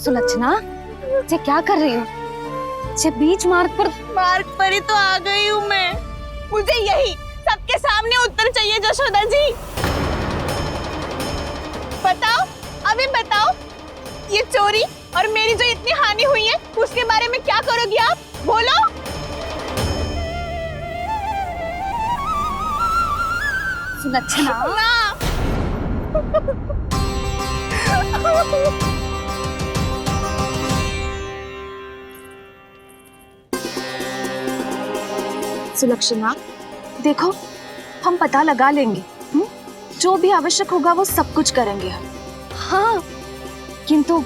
सुलक्षणा, ये क्या कर रही हो? ये बीच मार्ग पर ही तो आ गई हूँ मैं। मुझे यही सबके सामने उत्तर चाहिए जशोदा जी। बताओ, अभी बताओ, ये चोरी और मेरी जो इतनी हानि हुई है उसके बारे में क्या करोगी आप? बोलो। सुलक्षणा, सुलक्षणा, देखो हम पता लगा लेंगे, जो भी आवश्यक होगा वो सब कुछ करेंगे हम। हाँ, किंतु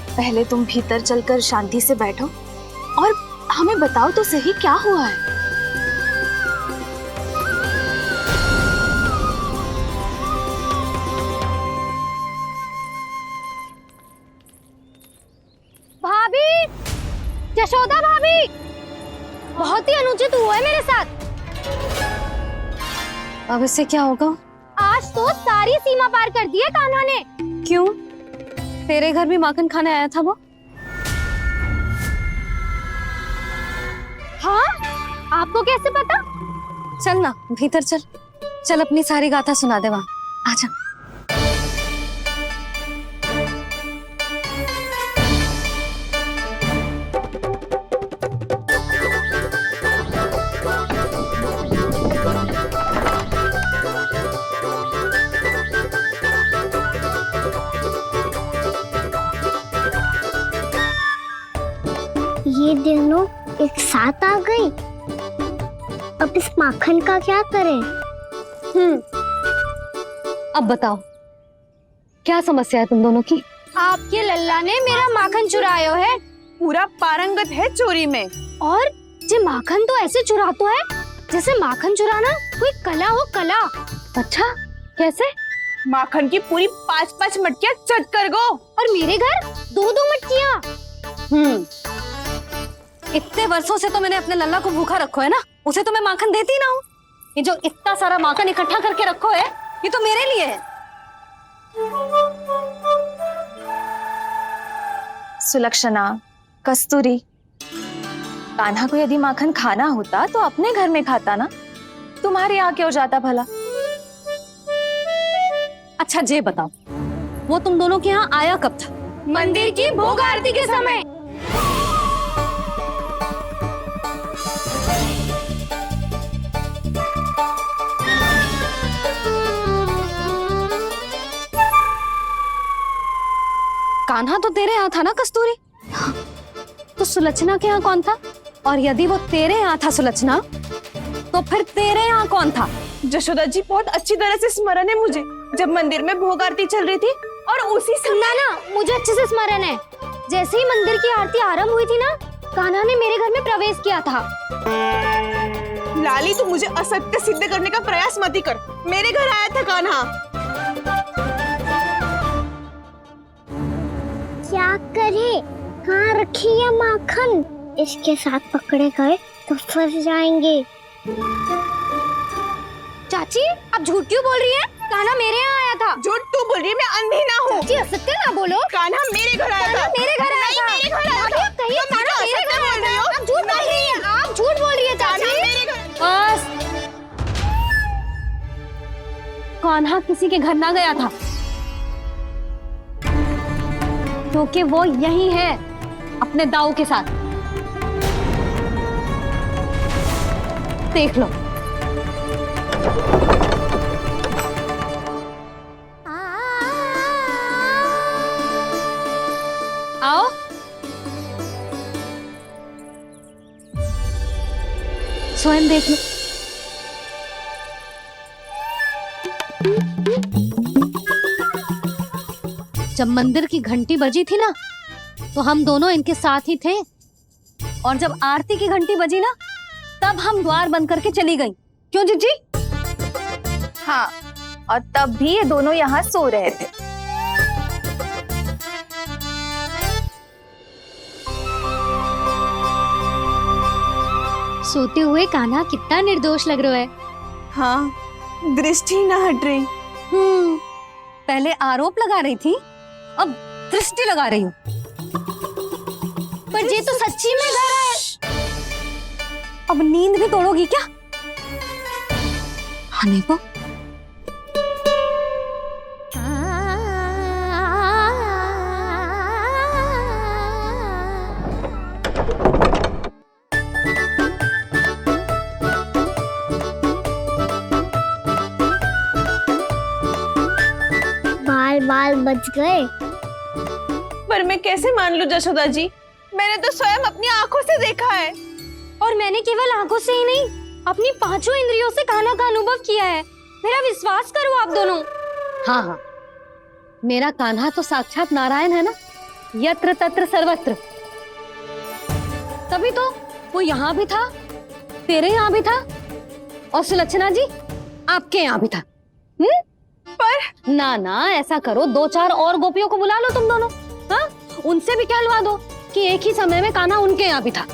पहले तुम भीतर चलकर शांति से बैठो और हमें बताओ तो सही क्या हुआ है। भाभी, यशोदा भाभी, बहुत ही अनुचित हुआ है मेरे साथ। अब इससे क्या होगा? आज तो सारी सीमा पार कर दी है कान्हा ने। क्यों? तेरे घर भी माखन खाने आया था वो? हाँ, आपको कैसे पता? चल ना भीतर चल, चल अपनी सारी गाथा सुना दे वहां। आजा। ये दोनों एक साथ आ गई। अब इस माखन का क्या करें? अब बताओ क्या समस्या है तुम दोनों की? आपके लल्ला ने मेरा माखन चुरायो है। पूरा पारंगत है चोरी में। और ये माखन तो ऐसे चुराता है जैसे माखन चुराना कोई कला हो, कला। अच्छा, कैसे? माखन की पूरी 5-5 मटकियां चट कर गो। और मेरे घर 2-2 मटकियां। इतने वर्षों से तो मैंने अपने लल्ला को भूखा रखो है ना, उसे तो मैं माखन देती ना हूँ। ये जो इतना सारा माखन इकट्ठा करके रखो है, ये तो मेरे लिए है। सुलक्षणा, कस्तूरी, कान्हा को यदि माखन खाना होता तो अपने घर में खाता ना, तुम्हारे यहाँ क्यों जाता भला? अच्छा ये बताओ, वो तुम दोनों के यहाँ आया कब था? मंदिर की भोग आरती के समय। कान्हा तो तेरे यहाँ था ना कस्तूरी? तो सुलक्षणा के यहाँ कौन था? और यदि वो तेरे यहाँ था सुलक्षणा, तो फिर तेरे यहाँ कौन था? जशोदा जी, बहुत अच्छी तरह से स्मरण है मुझे, जब मंदिर में भोग आरती चल रही थी और उसी समय ना, मुझे अच्छे से स्मरण है। जैसे ही मंदिर की आरती आरंभ हुई थी ना, कान्हा ने मेरे घर में प्रवेश किया था। लाली, तू मुझे असत्य सिद्ध करने का प्रयास मत ही कर। मेरे घर आया था कान्हा। क्या करे? कहाँ रखी है माखन? इसके साथ पकड़े गए तो फंस जाएंगे। चाची, आप झूठ क्यों बोल रही हैं? कान्हा मेरे यहाँ आया था। झूठ तू बोल रही है? मैं अंधी ना हूँ। चाची, असत्य ना बोलो। कान्हा मेरे घर आया था। मेरे घर आया था। मेरे घर आया था। कहिए कान्हा मेरे घर आया था। आप झूठ बोल रही हैं। आप झूठ बोल रही है चाची। बस, कान्हा किसी के घर ना गया था, क्योंकि वो यही है अपने दाऊ के साथ। देख लो। आओ। स्वयं देख लो। जब मंदिर की घंटी बजी थी ना, तो हम दोनों इनके साथ ही थे, और जब आरती की घंटी बजी ना, तब हम द्वार बंद करके चली गई। क्यों जीजी? हाँ, और तब भी ये दोनों यहाँ सो रहे थे। सोते हुए कान्हा कितना निर्दोष लग रहा है। हाँ, दृष्टि ना हट रही। पहले आरोप लगा रही थी, अब दृष्टि लगा रही हूँ। पर ये तो सच्ची में घर है। अब नींद भी तोड़ोगी क्या? हनी को बाल बाल बच गए। पर मैं कैसे मान लूं जशोदा जी, मैंने तो स्वयं अपनी आंखों से देखा है। और मैंने केवल आंखों से ही नहीं, अपनी पांचों इंद्रियों से कान्हा का अनुभव किया है। मेरा विश्वास करो आप दोनों। हाँ हाँ, मेरा कान्हा तो साक्षात नारायण है ना, यत्र तत्र सर्वत्र। तभी तो वो यहाँ भी था, तेरे यहाँ भी था, और सुलक्षणा जी आपके यहाँ भी था। पर ना ना, ऐसा करो, 2-4 और गोपियों को बुला लो तुम दोनों, हाँ, उनसे भी कहलवा दो कि एक ही समय में कान्हा उनके यहाँ भी था।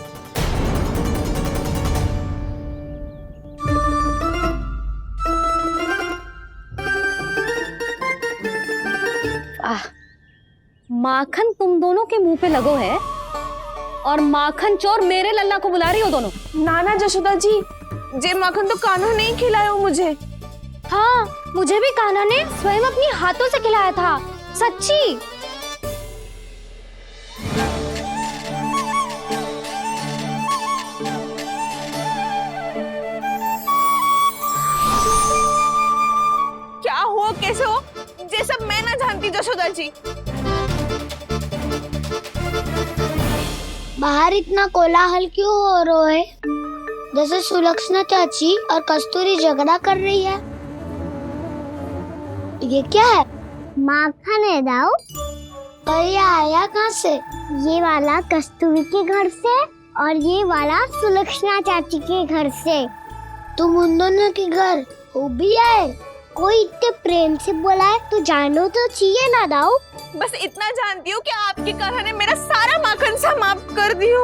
माखन तुम दोनों के मुंह पे लगो है, और माखन चोर मेरे लल्ला को बुला रही हो दोनों। नाना जशोदा जी, जे माखन तो कान्हा नहीं खिलाया मुझे। हाँ, मुझे भी कान्हा ने स्वयं अपनी हाथों से खिलाया था, सच्ची। क्या हो कैसे हो, ये सब मैं ना जानती जशोदा जी। बाहर इतना कोलाहल क्यों हो रहा है? जैसे सुलक्षणा चाची और कस्तूरी झगड़ा कर रही है। ये क्या है? माखन है दाऊ। और ये आया कहाँ से? ये वाला कस्तूरी के घर से और ये वाला सुलक्षणा चाची के घर से। तुम उन दोनों के घर हो भी आए? कोई इतने प्रेम से बोला है तो जानो तो चाहिए ना दाऊ। बस इतना जानती हूँ कि आपकी कान्हा ने मेरा सारा माखन समाप्त कर दियो।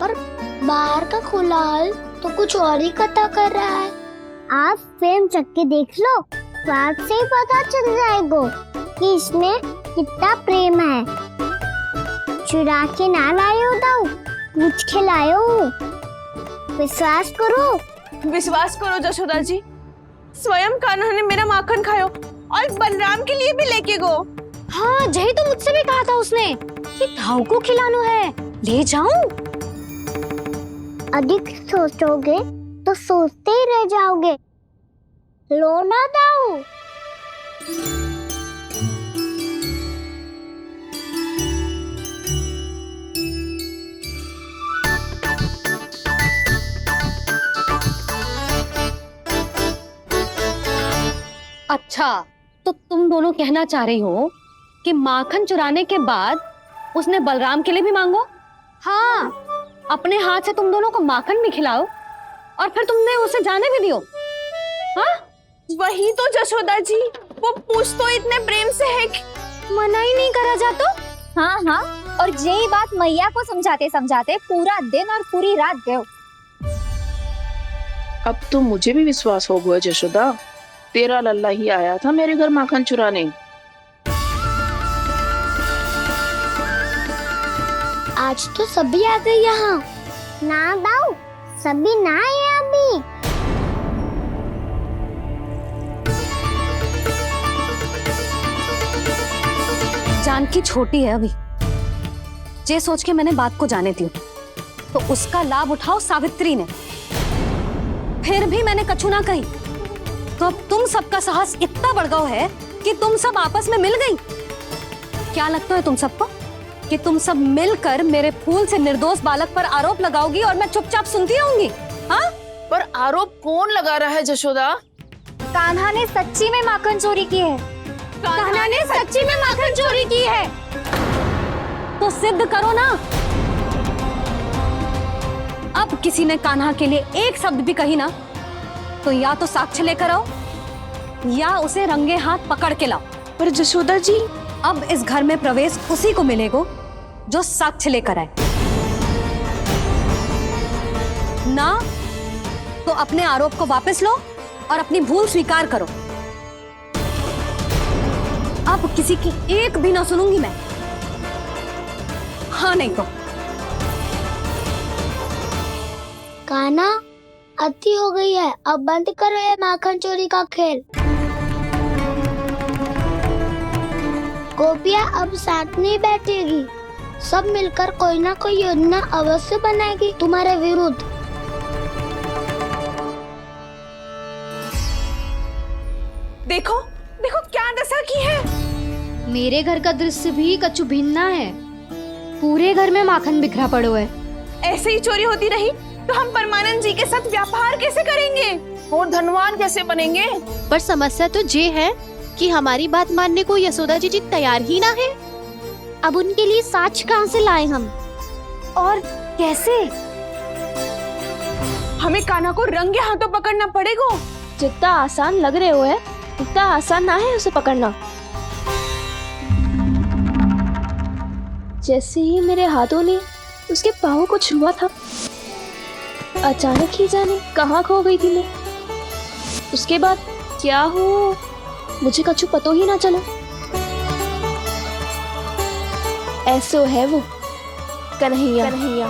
पर बाहर का कोलाहल तो कुछ और ही कथा कर रहा है। आप फिल्म चख के देख लो तो आपसे ही पता चल जाएगा कि इसमें कितना प्रेम है। चुरा के ना लायो दाऊ, पूछ के लायो। विश्वास करो जशोदा जी, स्वयं कान्हा ने मेरा माखन खायो और बलराम के लिए भी लेके गो। हाँ, जही तो मुझसे भी कहा था उसने कि दाऊ को खिलाना है, ले जाऊं। अधिक सोचोगे तो सोचते ही रह जाओगे। लो ना दाऊ। अच्छा, तो तुम दोनों कहना चाह रही हो कि माखन चुराने के बाद उसने बलराम के लिए भी मांगो? हाँ, अपने हाथ से तुम दोनों को माखन भी खिलाओ और फिर तुमने उसे जाने भी दियो? हाँ, वही तो जशोदा जी, वो पूछ तो इतने प्रेम से है कि मना ही नहीं करा जाता। हाँ हाँ, और यही बात मैया को समझाते समझाते पूरा दिन और पूरी रात गए। अब तो मुझे भी विश्वास हो गया जशोदा, तेरा लल्ला ही आया था मेरे घर माखन चुराने। आज तो सभी आ गए यहाँ। ना दाऊ, सभी ना आए अभी। जानकी छोटी है अभी, ये सोच के मैंने बात को जाने दी, तो उसका लाभ उठाओ सावित्री ने। फिर भी मैंने कछु ना कही, तो अब तुम सबका साहस इतना बढ़ गया है कि तुम सब आपस में मिल गई। क्या लगता है तुम सबको कि तुम सब मिलकर मेरे फूल से निर्दोष बालक पर आरोप लगाओगी और मैं चुपचाप सुनती रहूंगी? हाँ? पर आरोप कौन लगा रहा है जशोदा? कान्हा ने सच्ची में माखन चोरी की है। कान्हा ने सच्ची में माखन चोरी की है। तो सिद्ध करो ना। अब किसी ने कान्हा के लिए एक शब्द भी कही ना, तो या तो साक्ष्य लेकर आओ या उसे रंगे हाथ पकड़ के लाओ। पर जशोदा जी, अब इस घर में प्रवेश उसी को मिलेगा जो साक्ष्य लेकर आए। ना तो अपने आरोप को वापस लो और अपनी भूल स्वीकार करो। अब किसी की एक भी ना सुनूंगी मैं। हाँ नहीं तो कान्हा, अति हो गई है, अब बंद करो ये माखन चोरी का खेल। गोपिया अब साथ नहीं बैठेगी, सब मिलकर कोई ना कोई योजना अवश्य बनाएगी तुम्हारे विरुद्ध। देखो देखो क्या दशा की है। मेरे घर का दृश्य भी कछु भिन्न है। पूरे घर में माखन बिखरा पड़ो है। ऐसे ही चोरी होती रही तो हम परमानंद जी के साथ व्यापार कैसे करेंगे और धनवान कैसे बनेंगे? पर समस्या तो ये है कि हमारी बात मानने को यशोदा जी तैयार ही ना है। अब उनके लिए साक्ष्य कहाँ से लाएं हम? और कैसे? हमें कान्हा को रंगे हाथों पकड़ना पड़ेगा। जितना आसान लग रहे हो है उतना आसान ना है उसे पकड़ना। जैसे ही मेरे हाथों ने उसके पाँव को छुआ था, अचानक ही जाने कहाँ खो गई थी मैं। उसके बाद क्या हो मुझे कछु पतो ही ना चला। ऐसो है वो कन्हैया।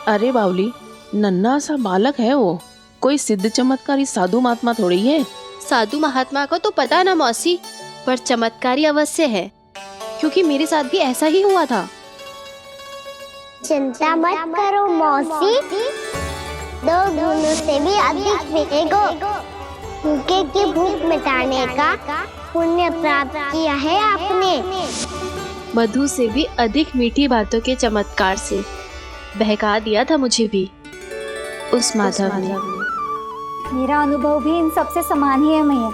अरे बावली, नन्हा सा बालक है वो, कोई सिद्ध चमत्कारी साधु महात्मा थोड़ी है। साधु महात्मा को तो पता ना मौसी, पर चमत्कारी अवश्य है, क्योंकि मेरे साथ भी ऐसा ही हुआ था। चिंता मत करो मौसी, 2 गुणों से भी अधिक मिलेगा। भूखे की भूख मिटाने का पुण्य प्राप्त किया है आपने। मधु से भी अधिक मीठी बातों के चमत्कार से बहका दिया था मुझे भी उस माधव ने। मेरा अनुभव भी इन सबसे समान ही है मैया।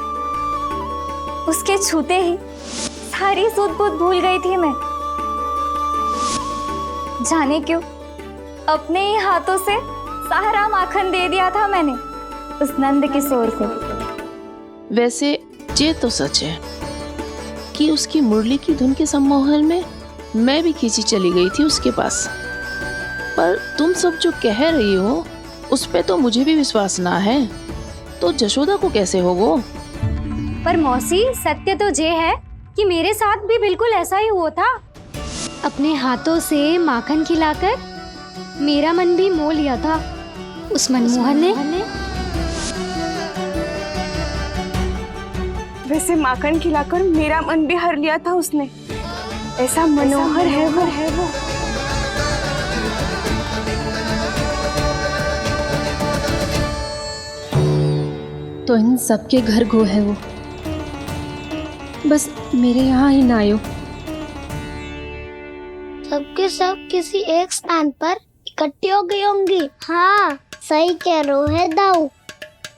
उसके छूते ही सारी सूध बूध भूल गई थी मैं। जाने क्यों अपने ही हाथों से सारा माखन दे दिया था मैंने उस नंद किशोर को। वैसे ये तो सच है कि उसकी मुरली की धुन के सम्मोहन में मैं भी खींची चली गई थी उसके पास। पर तुम सब जो कह रही हो उस पे तो मुझे भी विश्वास ना है, तो जशोदा को कैसे होगो? पर मौसी, सत्य तो ये है कि मेरे साथ भी बिल्कुल ऐसा ही हुआ था। अपने हाथों से माखन खिलाकर मेरा मन भी मोह लिया था उस मनमोहन ने। वैसे माखन खिलाकर मेरा मन भी हर लिया था उसने। ऐसा मनोहर है वो। तो इन सबके घर गो है वो, बस मेरे यहाँ ही ना आयो। सबके सब किसी एक स्थान पर इकट्ठी हो गई होंगी। हाँ, सही कह रहे है दाऊ।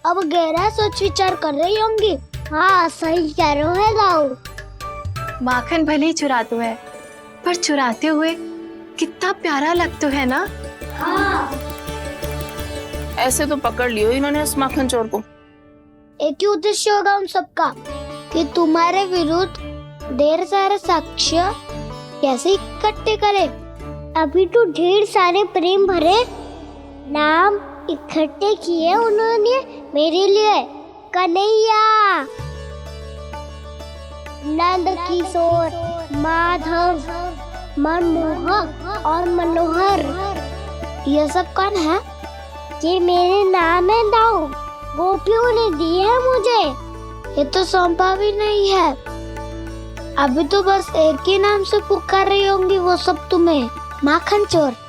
अब गहरा सोच विचार कर रही होंगी। हाँ, सही कह रहे है दाऊ। माखन भले ही चुराते है, पर चुराते हुए कितना प्यारा लगता है ना। ऐसे तो पकड़ लियो इन्होंने उस माखन चोर को। एक ही उद्देश्य होगा उन सबका कि तुम्हारे विरुद्ध ढेर सारे साक्ष्य कैसे इकट्ठे करे। अभी तो ढेर सारे प्रेम भरे नाम इकट्ठे किए उन्होंने मेरे लिए। कन्हैया, नंद किशोर, माधव, मनमोहक और मनोहर, ये सब कौन है? ये मेरे नाम है दाऊ, गोपियों ने दी है मुझे। ये तो सौंपा भी नहीं है। अभी तो बस एक ही नाम से पुकार रही होंगी वो सब तुम्हें, माखन चोर।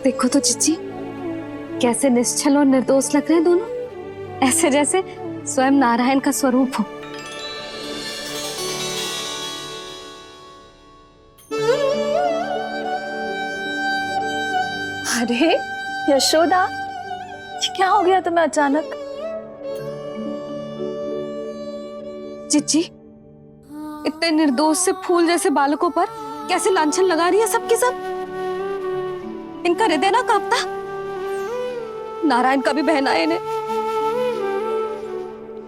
देखो तो चिच्ची, कैसे निश्चल और निर्दोष लग रहे हैं दोनों, ऐसे जैसे स्वयं नारायण का स्वरूप हो। अरे यशोदा, ये क्या हो गया तुम्हें अचानक? चिच्ची, इतने निर्दोष से फूल जैसे बालकों पर कैसे लांछन लगा रही है सबके सब। इनका हृदय ना कांपता। नारायण का भी बहना है इन्हें।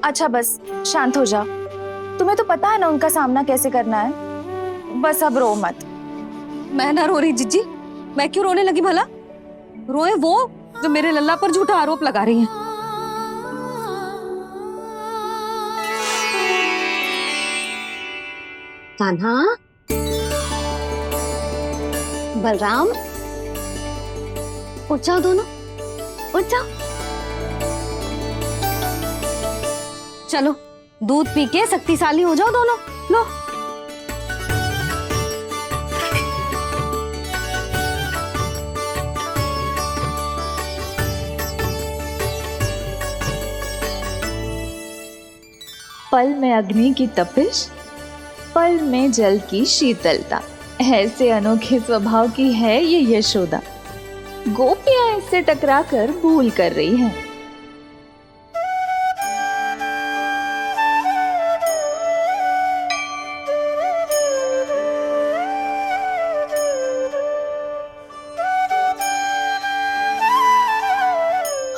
अच्छा बस शांत हो जा, तुम्हें तो पता है ना उनका सामना कैसे करना है। बस अब रो मत। मैं ना रो रही जिज्जी, मैं क्यों रोने लगी भला? रोए वो जो मेरे लल्ला पर झूठा आरोप लगा रही है। कान्हा, बलराम, उठ जाओ दोनों, उठ जाओ। चलो दूध पी के शक्तिशाली हो जाओ दोनों। लो पल में अग्नि की तपिश, पल में जल की शीतलता, ऐसे अनोखे स्वभाव की है ये यशोदा। गोपियां इससे टकराकर भूल कर रही हैं।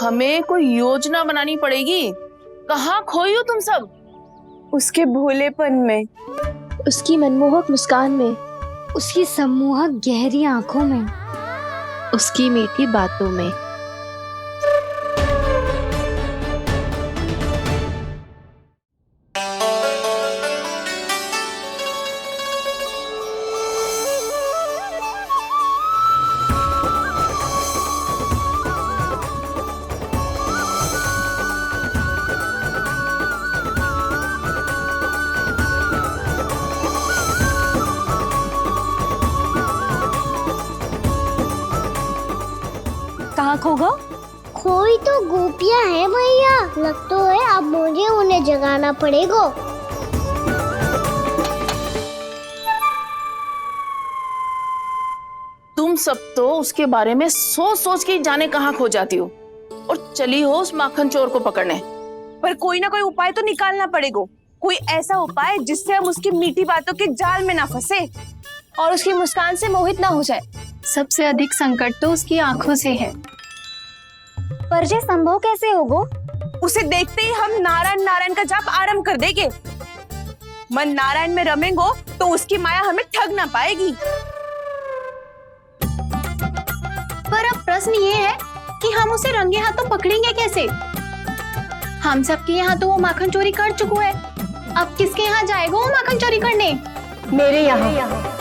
हमें कोई योजना बनानी पड़ेगी। कहाँ खोई हो तुम सब? उसके भोलेपन में, उसकी मनमोहक मुस्कान में, उसकी सम्मोहक गहरी आंखों में, उसकी मीठी बातों में। कहाँ खो गो? खोई तो गोपियां हैं भैया। लगता है अब मुझे उन्हें जगाना पड़ेगा। तुम सब तो उसके बारे में सोच सोच के जाने कहाँ खो जाती हो और चली हो उस माखन चोर को पकड़ने। पर कोई ना कोई उपाय तो निकालना पड़ेगा। कोई ऐसा उपाय जिससे हम उसकी मीठी बातों के जाल में ना फंसे और उसकी मुस्कान से मोहित ना हो जाए। सबसे अधिक संकट तो उसकी आंखों से है। पर ये संभव कैसे होगा? उसे देखते ही हम नारायण नारायण का जाप आरंभ कर देंगे। मन नारायण में रमेंगो तो उसकी माया हमें ठग ना पाएगी। पर अब प्रश्न ये है कि हम उसे रंगे हाथों पकड़ेंगे कैसे? हम सबके यहाँ तो वो माखन चोरी कर चुका है। अब किसके यहाँ जाएगा वो माखन चोरी करने? मेरे यहाँ।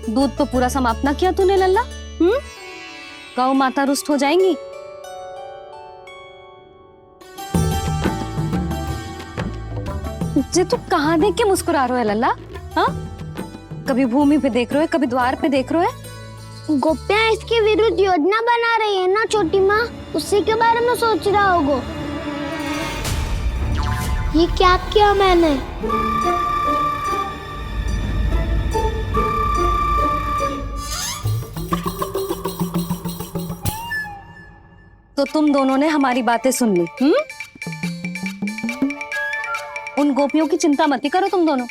दूध तो पूरा समाप्त ना किया तूने लल्ला। गौ माता रुष्ट हो जाएंगी। जे तू कहाँ देख के मुस्कुरा रहे हो लल्ला? हाँ, कभी भूमि पे देख रहे हो, कभी द्वार पे देख रहे हो। गोपियां इसके विरुद्ध योजना बना रही है ना छोटी माँ, उसी के बारे में सोच रहा होगा। ये क्या किया मैंने? तो तुम दोनों ने हमारी बातें सुन ली। उन गोपियों की चिंता मत करो तुम दोनों,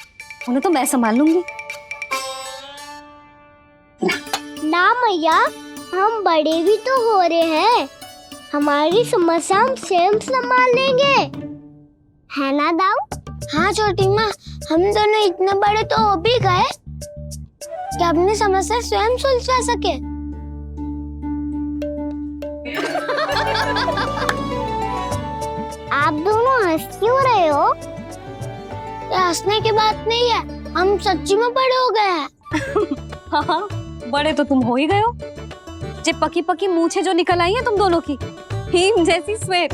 उन्हें तो मैं संभाल लूंगी। ना मैया, हम बड़े भी तो हो रहे हैं। हमारी समस्या हम स्वयं संभाल लेंगे, है ना दाऊ? हाँ छोटी माँ, हम दोनों इतने बड़े तो हो भी गए कि अपनी समस्या स्वयं सुलझा सके। आप दोनों हंस क्यों रहे हो? ये हंसने की बात नहीं है, हम सच्ची में बड़े हो गए हैं। हाँ, बड़े तो तुम हो ही गए हो। जे पकी पकी मूछें जो निकल आई हैं तुम दोनों की, हिम जैसी श्वेत।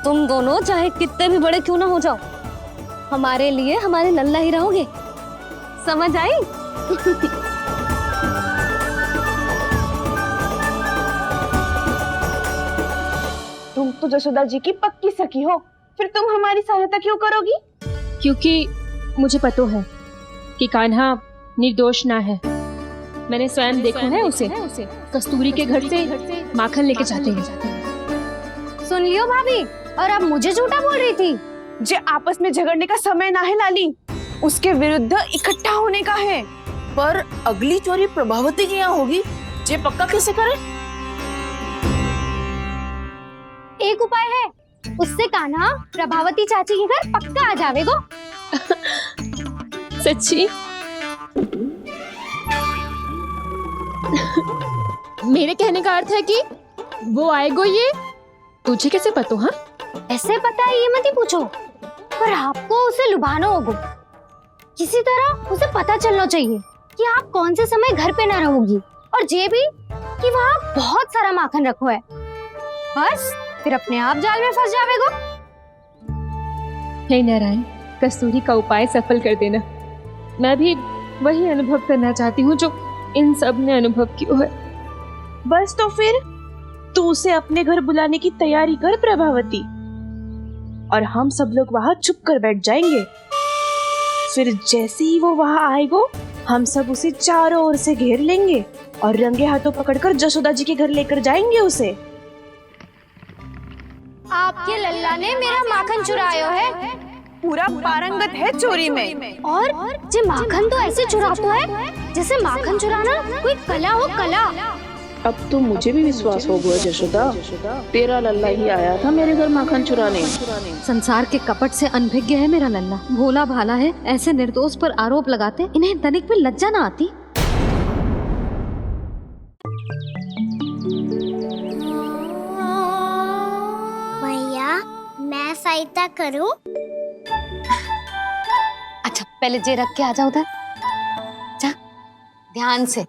तुम दोनों चाहे कितने भी बड़े क्यों ना हो जाओ, हमारे लिए हमारे लल्ला ही रहोगे। समझ आई? तो जसोदा जी की पक्की सखी हो, फिर तुम हमारी सहायता क्यों करोगी? क्योंकि मुझे पता है कि कान्हा निर्दोष ना है। मैंने स्वयं देखा है उसे कस्तूरी के घर से माखन लेके जाते हैं। सुन लियो भाभी, और अब मुझे झूठा बोल रही थी। जे आपस में झगड़ने का समय ना है लाली, उसके विरुद्ध इकट्ठा होने का है। पर अगली चोरी प्रभावती की यहाँ होगी, जे पक्का कैसे करे? एक उपाय है, उससे कान्हा प्रभावती चाची के घर पक्का आ जावेगो। सच्ची? मेरे कहने का अर्थ है कि वो आएगो, ये तुझे कैसे पता? हाँ, ऐसे पता है ये मत ही पूछो, पर आपको उसे लुभाना होगा। किसी तरह उसे पता चलना चाहिए कि आप कौन से समय घर पे ना रहोगी, और ये भी कि वहाँ बहुत सारा माखन रखो है। बस फिर अपने आप जाल में फंस जावेगो। हे नारायण, कस्तूरी का उपाय सफल कर देना। मैं भी वही अनुभव करना चाहती हूँ जो इन सब ने अनुभव किया है। बस तो फिर तू उसे अपने घर बुलाने की तैयारी कर प्रभावती, और हम सब लोग वहाँ छुप कर बैठ जाएंगे। फिर जैसे ही वो वहाँ आएगो, हम सब उसे चारों ओर से घेर लेंगे और रंगे हाथों पकड़कर जसोदा जी के घर लेकर जाएंगे उसे। आपके लल्ला ने मेरा माखन चुरायो है, पूरा पारंगत है चोरी में। और जे माखन तो ऐसे चुराता है जैसे माखन चुराना कोई कला हो, कला। अब तो मुझे भी विश्वास हो गया जशोदा, तेरा लल्ला ही आया था मेरे घर माखन चुराने। संसार के कपट से अनभिज्ञ है मेरा लल्ला, भोला भाला है। ऐसे निर्दोष पर आरोप लगाते इन्हें तनिक भी लज्जा ना आती। भैया, मैं सहायता करूं? अच्छा पहले जे रख के आ जाओ उधर, जा ध्यान से।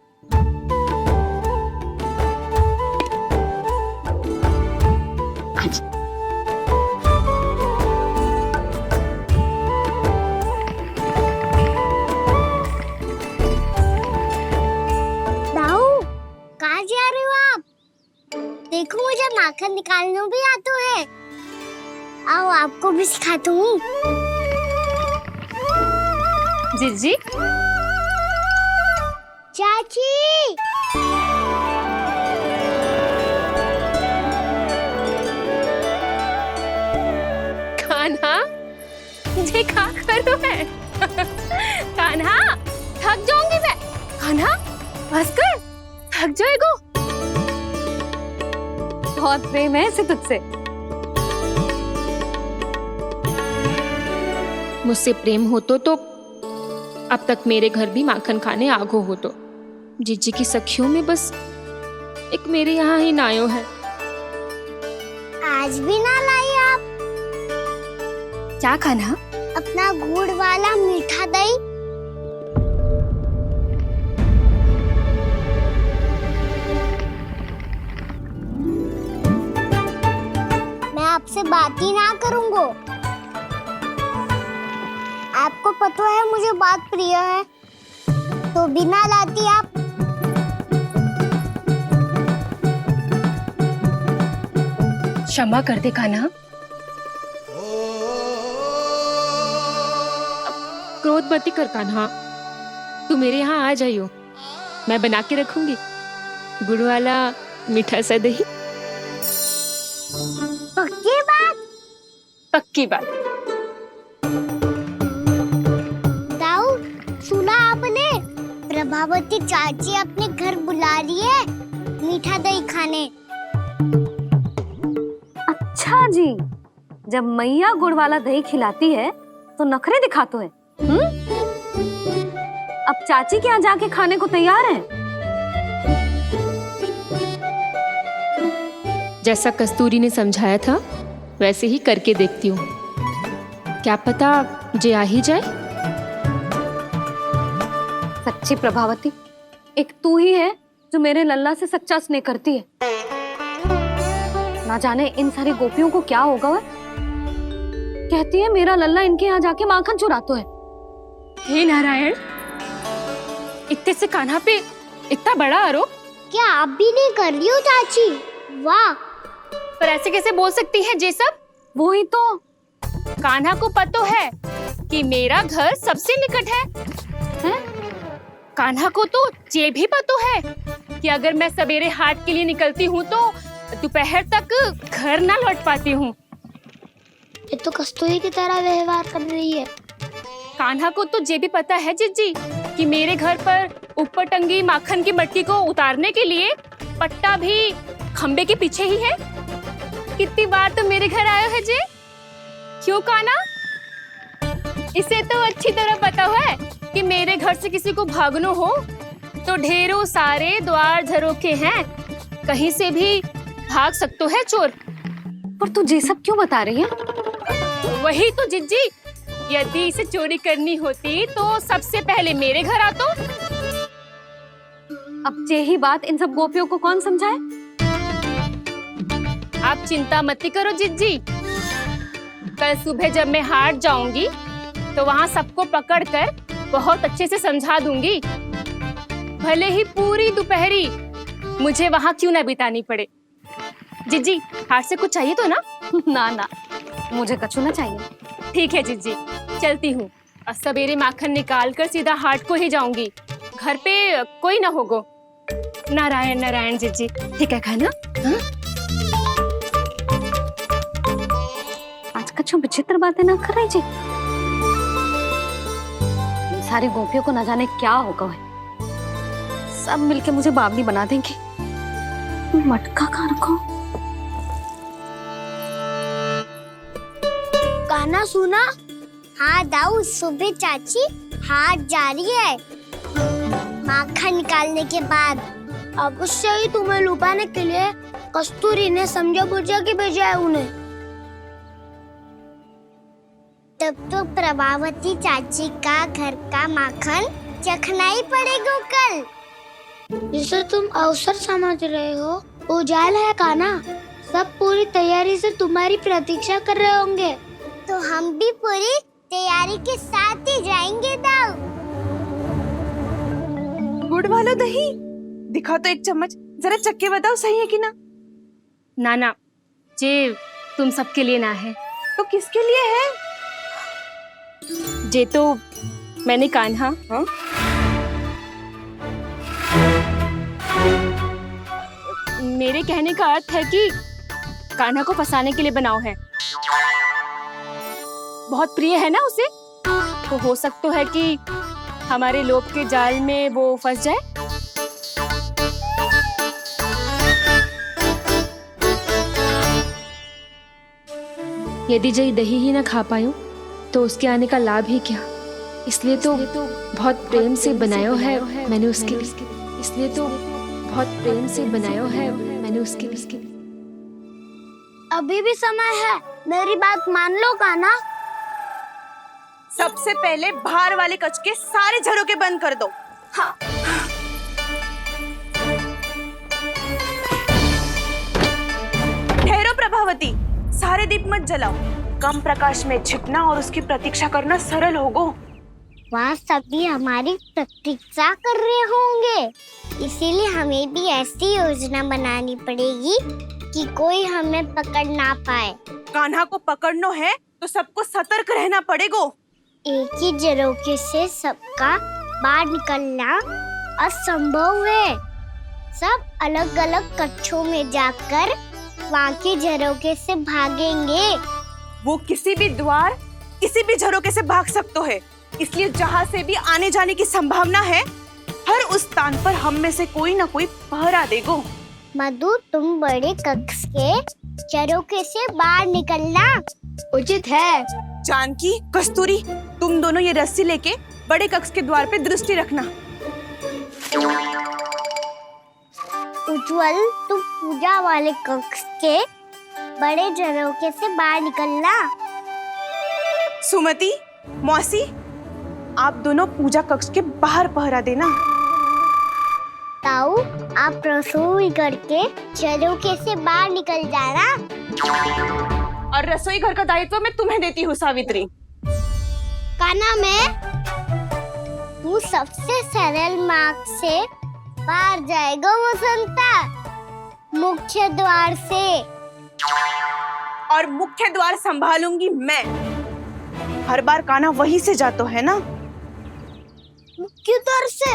दाऊ, कहाँ जा रहे हो आप? देखो मुझे माखन निकालना भी आता है। आओ आपको भी सिखाता हूँ। जीजी, चाची, कान्हा, मुझे क्या करो है? कान्हा, थक जाऊंगी मैं। कान्हा, बस कर, थक जाएगो। बहुत प्रेम है इसे तुझसे। मुझसे प्रेम हो तो अब तक मेरे घर भी माखन खाने आगो हो तो। जीजी की सखियों में बस एक मेरे यहाँ ही नायो है। आज भी ना लाई आप? क्या खाना? अपना गुड़ वाला मीठा दही। मैं आपसे बात ही ना करूंगा। आपको पता है मुझे बात प्रिय है, तो बिना लाती आप। क्षमा कर दे कान्हा। क्रोध मत कर कान्हा, तू मेरे यहाँ आ जाइयो, मैं बना के रखूंगी गुड़ वाला मीठा सा दही। पक्की बात? पक्की बात। दाऊ, सुना आपने? प्रभावती चाची अपने घर बुला रही है मीठा दही खाने। अच्छा जी, जब मैया गुड़ वाला दही खिलाती है तो नखरे दिखाते हैं। अब चाची के यहाँ जाके खाने को तैयार हैं। जैसा कस्तूरी ने समझाया था वैसे ही करके देखती हूँ, क्या पता जे आ ही जाए। सच्ची प्रभावती, एक तू ही है जो मेरे लल्ला से सच्चा स्नेह करती है। ना जाने इन सारी गोपियों को क्या होगा। वह कहती है मेरा लल्ला इनके यहाँ जाके माखन चुराता है। हे नारायण, इतने से कान्हा पे इतना बड़ा आरोप। क्या आप भी नहीं कर रही हो चाची? वाह, पर ऐसे कैसे बोल सकती है जे सब? वो ही तो। कान्हा को पता है कि मेरा घर सबसे निकट है, हैं? कान्हा को तो ये भी पता है कि अगर मैं सवेरे हाट के लिए निकलती हूँ तो दोपहर तक घर ना लौट पाती हूँ। ये तो कस्तूरी की तरह व्यवहार कर रही है। कान्हा को तो ये भी पता है जीजी कि मेरे घर पर ऊपर टंगी माखन की मटकी को उतारने के लिए पट्टा भी खंबे के पीछे ही है। कितनी बार तो मेरे घर आया है जी। क्यों कान्हा? इसे तो अच्छी तरह पता है कि मेरे घर से किसी को भागना हो तो ढेरों सारे द्वार झरोखे हैं, कहीं से भी भाग सकते है चोर। पर तू ये सब क्यों बता रही है? वही तो जिज्जी, यदि इसे चोरी करनी होती तो सबसे पहले मेरे घर आतो। अब यही बात इन सब गोपियों को कौन समझाए? आप चिंता मत करो जिज्जी, कल सुबह जब मैं हाट जाऊंगी तो वहाँ सबको पकड़कर बहुत अच्छे से समझा दूंगी, भले ही पूरी दोपहरी मुझे वहाँ क्यों ना बितानी पड़े। जिज्जी, हाट से कुछ चाहिए तो ना? ना ना, मुझे कछु ना चाहिए। ठीक है जिज्जी, चलती हूँ। और सवेरे माखन निकाल कर सीधा हाट को ही जाऊंगी, घर पे कोई ना होगो। नारायण नारायण जिज्जी, ठीक है खाना? हाँ? आज कछु विचित्र बातें ना कर रही जी। सारी गोपियों को न जाने क्या होगा है, सब मिलके मुझे बावली बना देंगे। मटका कहाँ रखो? गाना सुना? हाँ दाऊ, सुबह चाची हाथ जा रही है माखन निकालने के बाद। अवश्य ही तुम्हें लुभाने के लिए कस्तूरी ने समझा बुझा के भेजा है उन्हें। तब तो प्रभावती चाची का घर का माखन चखना ही पड़ेगा कल। जिसे तुम अवसर समझ रहे हो, उजाल है काना। सब पूरी तैयारी से तुम्हारी प्रतीक्षा कर रहे होंगे। तो हम भी पूरी तैयारी के साथ ही जाएंगे दाऊ। गुड़ वाला दही दिखा तो एक चम्मच, जरा चख के बताओ सही है कि ना? ना ना, जे तुम सबके लिए ना है। तो किसके लिए है? जे तो मैंने कान्हा, हाँ? मेरे कहने का अर्थ है कि कान्हा को फंसाने के लिए बनाओ है। बहुत प्रिय है ना उसे, तो हो सकता है कि हमारे लोभ के जाल में वो फंस जाए। यदि जय दही ही ना खा पायो तो उसके आने का लाभ ही क्या। इसलिए तो बहुत प्रेम से बनाया है मैंने उसके लिए। इसलिए तो बहुत प्रेम से बनाया है मैंने उसके लिए। अभी भी समय है, मेरी बात मान लो काना। सबसे पहले बाहर वाले कच के सारे झरोके बंद कर दो। हाँ। ठहरो प्रभावती, सारे दीप मत जलाओ। कम प्रकाश में छिपना और उसकी प्रतीक्षा करना सरल होगो। वहाँ सभी हमारी प्रतीक्षा कर रहे होंगे, इसीलिए हमें भी ऐसी योजना बनानी पड़ेगी कि कोई हमें पकड़ ना पाए। कान्हा को पकड़ना है तो सबको सतर्क रहना पड़ेगा। एक ही झरोके से सबका बाहर निकलना असंभव है। सब अलग अलग कक्षों में जाकर वहाँ के झरोके से भागेंगे। वो किसी भी द्वार, किसी भी झरोके से भाग सकते है, इसलिए जहाँ से भी आने जाने की संभावना है, हर उस स्थान पर हम में से कोई ना कोई पहरा देगो। मधु, तुम बड़े कक्ष के झरोके से बाहर निकलना उचित है। जानकी, कस्तूरी, तुम दोनों ये रस्सी लेके बड़े कक्ष के द्वार पे दृष्टि रखना। उज्जवल, तुम पूजा वाले कक्ष के बड़े झरोके से बाहर निकलना। सुमति, मौसी, आप दोनों पूजा कक्ष के बाहर पहरा देना। ताऊ, आप रसोई करके झरोके से बाहर निकल जाना। और रसोई घर का दायित्व मैं तुम्हें देती हूँ सावित्री। काना, मैं तू सबसे सरल मार्ग से बाहर जाएगा वसंता, मुख्य द्वार से। और मुख्य द्वार संभालूंगी मैं। हर बार कान्हा वहीं से जाता है ना। मुख्य द्वार से?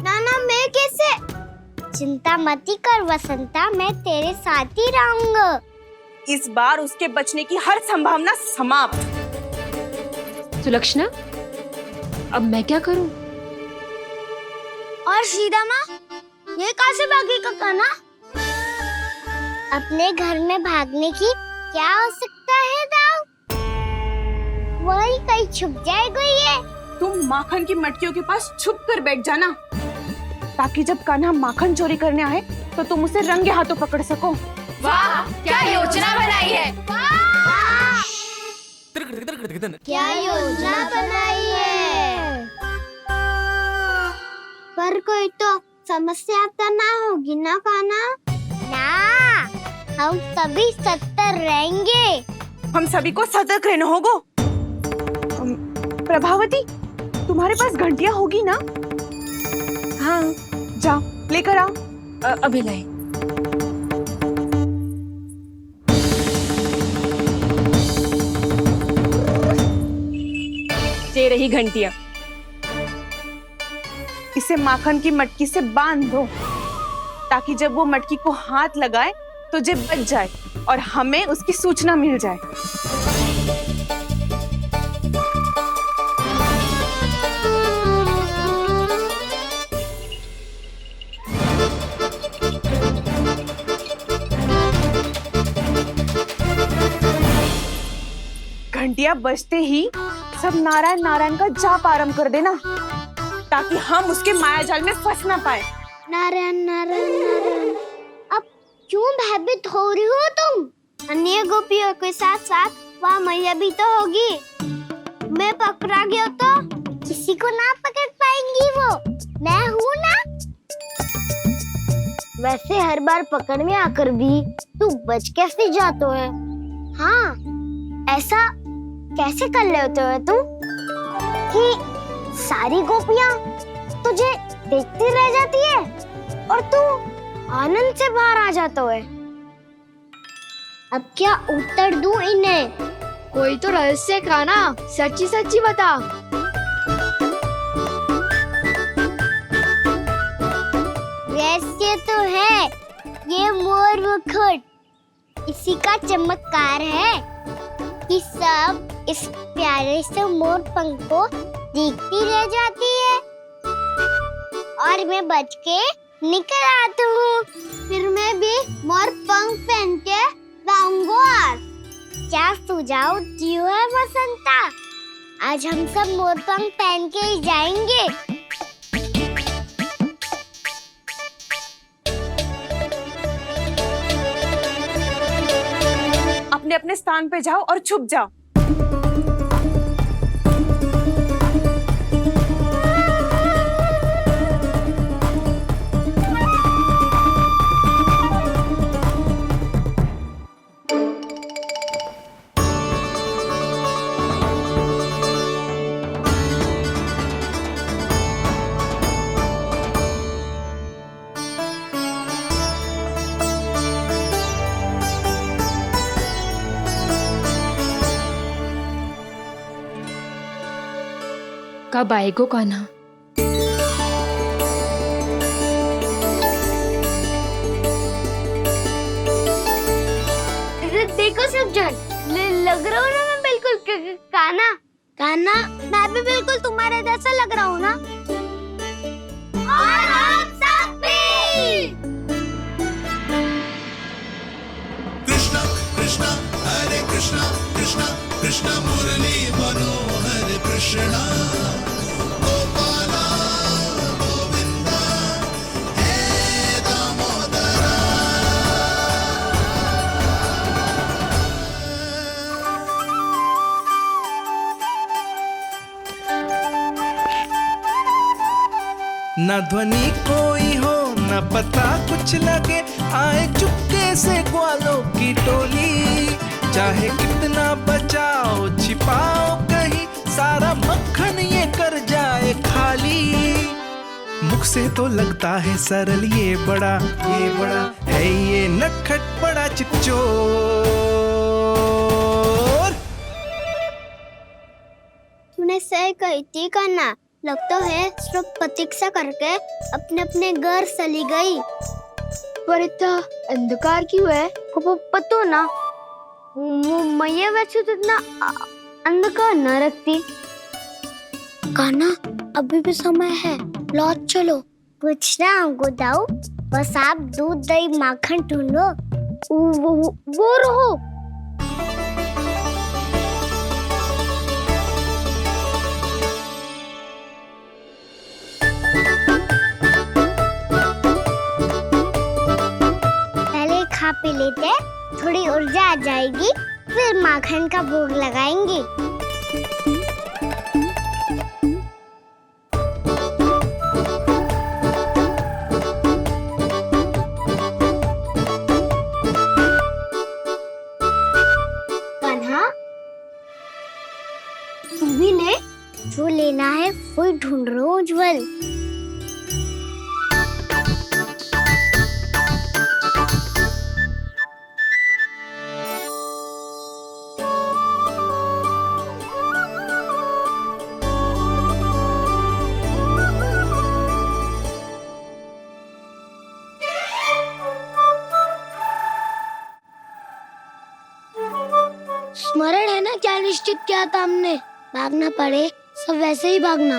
नाना मैं कैसे? चिंता मती कर वसंता, मैं तेरे साथ ही रहूंगा। इस बार उसके बचने की हर संभावना समाप्त। सुलक्षणा, अब मैं क्या करूं? और सीधा माँ, ये कहाँ से भागेगा कान्हा? अपने घर में भागने की क्या हो सकता है दाऊ? वही कहीं छुप जाएगा ये। तुम माखन की मटकियों के पास छुप कर बैठ जाना, ताकि जब कान्हा माखन चोरी करने आए तो तुम उसे रंगे हाथों पकड़ सको। वाह, क्या योजना बनाई है। क्या योजना बनाई है? पर कोई तो समस्या तो ना होगी ना कान्हा? ना, हम सभी सतर्क रहेंगे। हम सभी को सतर्क रहना होगा। प्रभावती, तुम्हारे पास घंटियां होगी ना? हाँ, जाओ लेकर आओ। अभी लाई। ये रही घंटियां। इसे माखन की मटकी से बांध दो, ताकि जब वो मटकी को हाथ लगाए तो जे बच जाए और हमें उसकी सूचना मिल जाए। घंटियां बजते ही सब नारायण नारायण का जाप आरंभ कर देना, ताकि हम उसके मायाजाल में फंस ना पाए। नारायण नारायण नारायण। अब क्यों भयभीत हो रही हो तुम? अन्य गोपियों के साथ साथ वहाँ मैया भी तो होगी। मैं पकड़ा गया तो किसी को ना पकड़ पाएंगी वो, मैं हूँ ना। वैसे हर बार पकड़ में आकर भी तू बच कैसे जाता है? हाँ, ऐसा कैसे कर लेते हो तुम कि सारी गोपियाँ तुझे देखती रह जाती है और तू आनंद से बाहर आ जाता है? अब क्या उत्तर दूं इन्हें? कोई तो रहस्य कान्हा, सच्ची सच्ची बता। रहस्य तो है, ये मोर मुकुट इसी का चमत्कार है कि सब इस प्यारे से मोर पंख को देखती रह जाती है और मैं बच के निकल आता हूँ। फिर मैं भी मोर पंख पहन के गाऊंगा। क्या सुझाव दियो है वसंता? आज हम सब मोर पंख पहन के ही जाएंगे। अपने अपने स्थान पे जाओ और छुप जाओ। कब आएगो कान्हा? देखो सब जन, लग रहा हूँ ना मैं बिल्कुल कान्हा। कान्हा, मैं भी बिल्कुल तुम्हारे जैसा लग रहा हूँ ना? और हम सब भी। कृष्णा कृष्णा हरे कृष्णा कृष्णा कृष्णा मुरली मनोहर कृष्णा गोपाला गोविंदा हे दामोदरा। न ध्वनि कोई हो न पता कुछ लगे, आए चुपके से ग्वालों की टोली। चाहे कितना बचाओ छिपाओ कहीं, सारा मक्खन ये कर जाए खाली। मुख से तो लगता है सरल, ये बड़ा है ये नटखट बड़ा चिपचो। सही कही थी कान्हा, लगता है सब प्रतीक्षा करके अपने अपने घर चली गई। पर इतना अंधकार क्यों है? पतो ना, मैया वैसे तो इतना अंधकार न रखती। कान्हा अभी भी समय है, लौट चलो। कुछ ना हमको दाऊ, बस आप दूध दही माखन ढूंढो। वो रहो। पहले खा पी लेते, थोड़ी ऊर्जा आ जाएगी, फिर माखन का भोग लगाएंगे। जो लेना है वो ढूंढ रहा हूँ उज्जवल। स्मरण है ना क्या निश्चित किया था हमने? भागना पड़े सब वैसे ही भागना।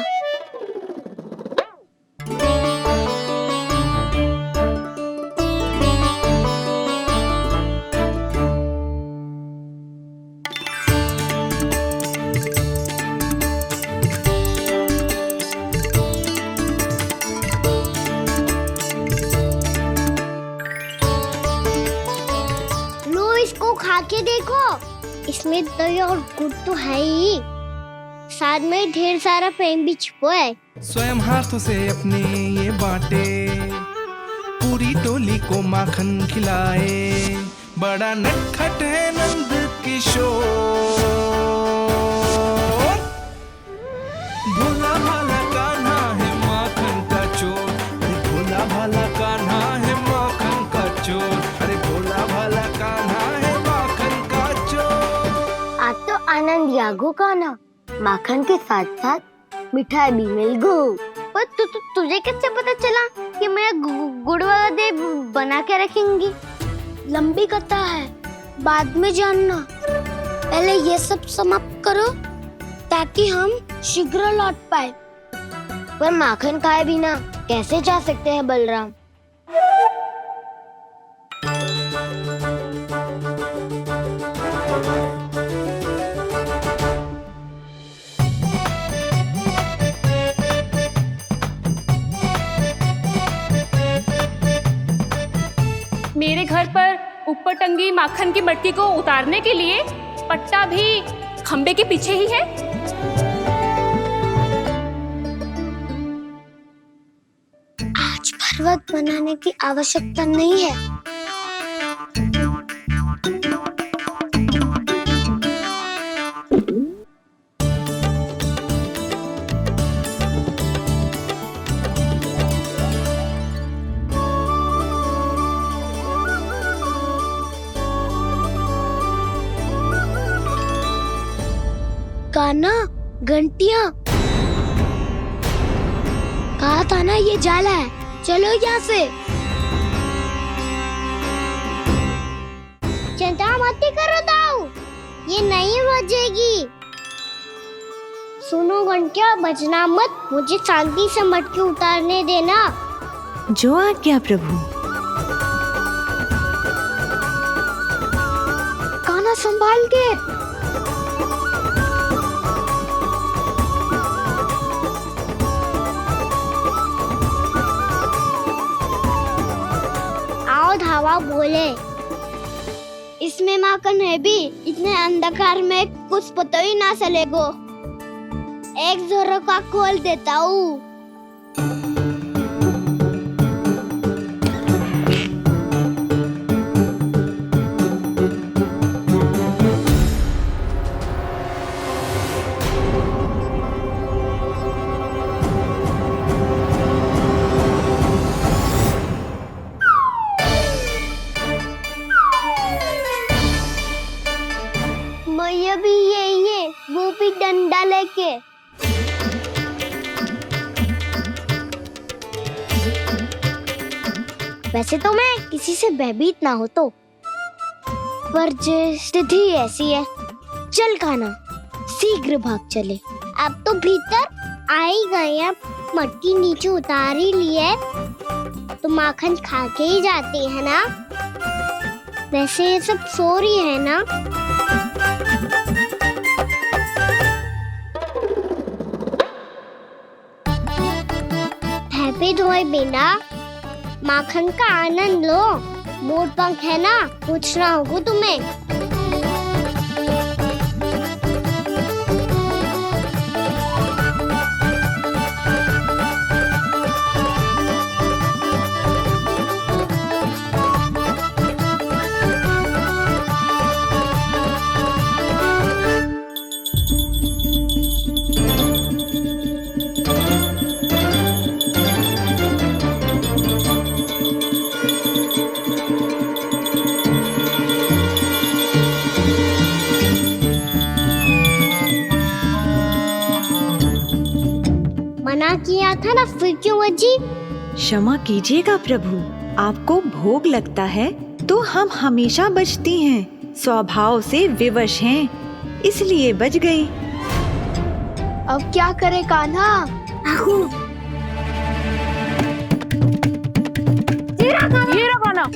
लो इसको खा के देखो, इसमें दही और गुड़ तो है ही, साथ में ढेर सारा प्रेम भी छुपा है। स्वयं हाथों से अपने ये बांटे, पूरी टोली को माखन खिलाए, बड़ा नटखट है नंद किशोर। भोला भाला कान्हा है माखन का चोर, अरे भोला भाला कान्हा है माखन का चोर, अरे भोला भाला कान्हा है माखन का चोर। आज तो आनंद यागो कान्हा, माखन के साथ साथ मिठाई भी मिल गई। पर तुझे कैसे पता चला कि मैं गुड़ वाला दे बना के रखेंगी? लंबी कथा है, बाद में जानना। पहले ये सब समाप्त करो ताकि हम शीघ्र लौट पाए। पर माखन खाए बिना कैसे जा सकते हैं बलराम? मेरे घर पर ऊपर टंगी माखन की मटकी को उतारने के लिए पट्टा भी खंबे के पीछे ही है। आज पर्वत बनाने की आवश्यकता नहीं है। कान्हा, घंटियां, कहा था ना ये जाला है, चलो यहाँ से। चिंता मत करो दाऊ, ये नहीं बजेगी। सुनो घंटिया, बजना मत, मुझे शांति से मटकी उतारने देना। जो आज्ञा प्रभु। कान्हा संभाल के। धावा बोले, इसमें माखन है भी, इतने अंधकार में कुछ पता ही ना चलेगो। एक जोरों का खोल देता हूँ। मैया भी यही है, वो भी डंडा लेके। वैसे तो मैं किसी से भयभीत ना हो तो, पर स्थिति ऐसी है। चल कान्हा, शीघ्र भाग चले। अब तो भीतर आ ही गए हैं, मटकी नीचे उतार ही ली है, तो माखन खा के ही जाते हैं ना। वैसे ये सब सो रही है ना। हैप्पी धोए बिना माखन का आनंद लो। मोर पंख है ना, पूछना होगा तुम्हें। मना किया था ना, फिर क्यों बची? क्षमा कीजिएगा प्रभु, आपको भोग लगता है तो हम हमेशा बचती हैं, स्वभाव से विवश हैं, इसलिए बच गई। अब क्या करे कान्हा? ये रहा कान्हा।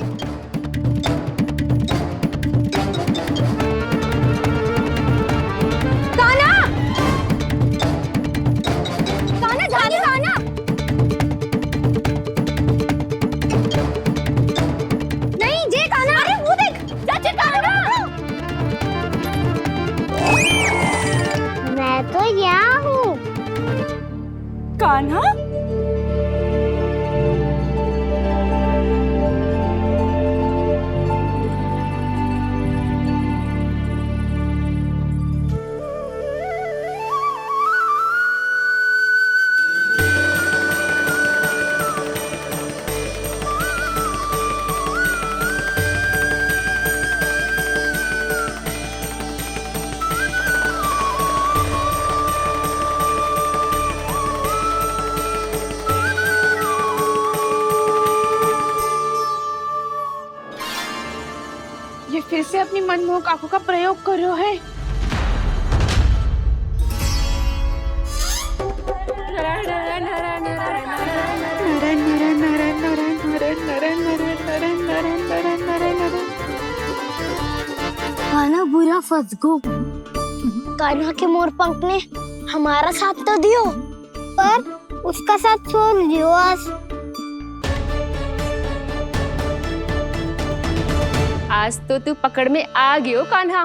मैं तो यहाँ हूँ। कान्हा, ये फिर से अपनी मनमोहक आंखों का प्रयोग कर रहे है। कान्हा बुरा फंस गो। कान्हा के मोर पंख ने हमारा साथ तो दियो, पर उसका साथ छोड़ दियो आज तो तू पकड़ में आ गयो कान्हा।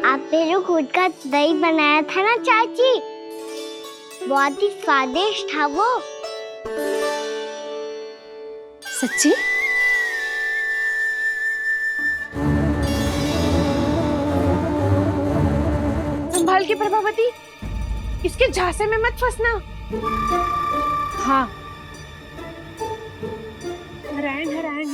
आपने जो खुद का दही बनाया था ना चाची, बहुत ही स्वादिष्ट था वो। सच्ची? संभाल के प्रभावती, इसके झांसे में मत फंसना। हाँ, नारायण नारायण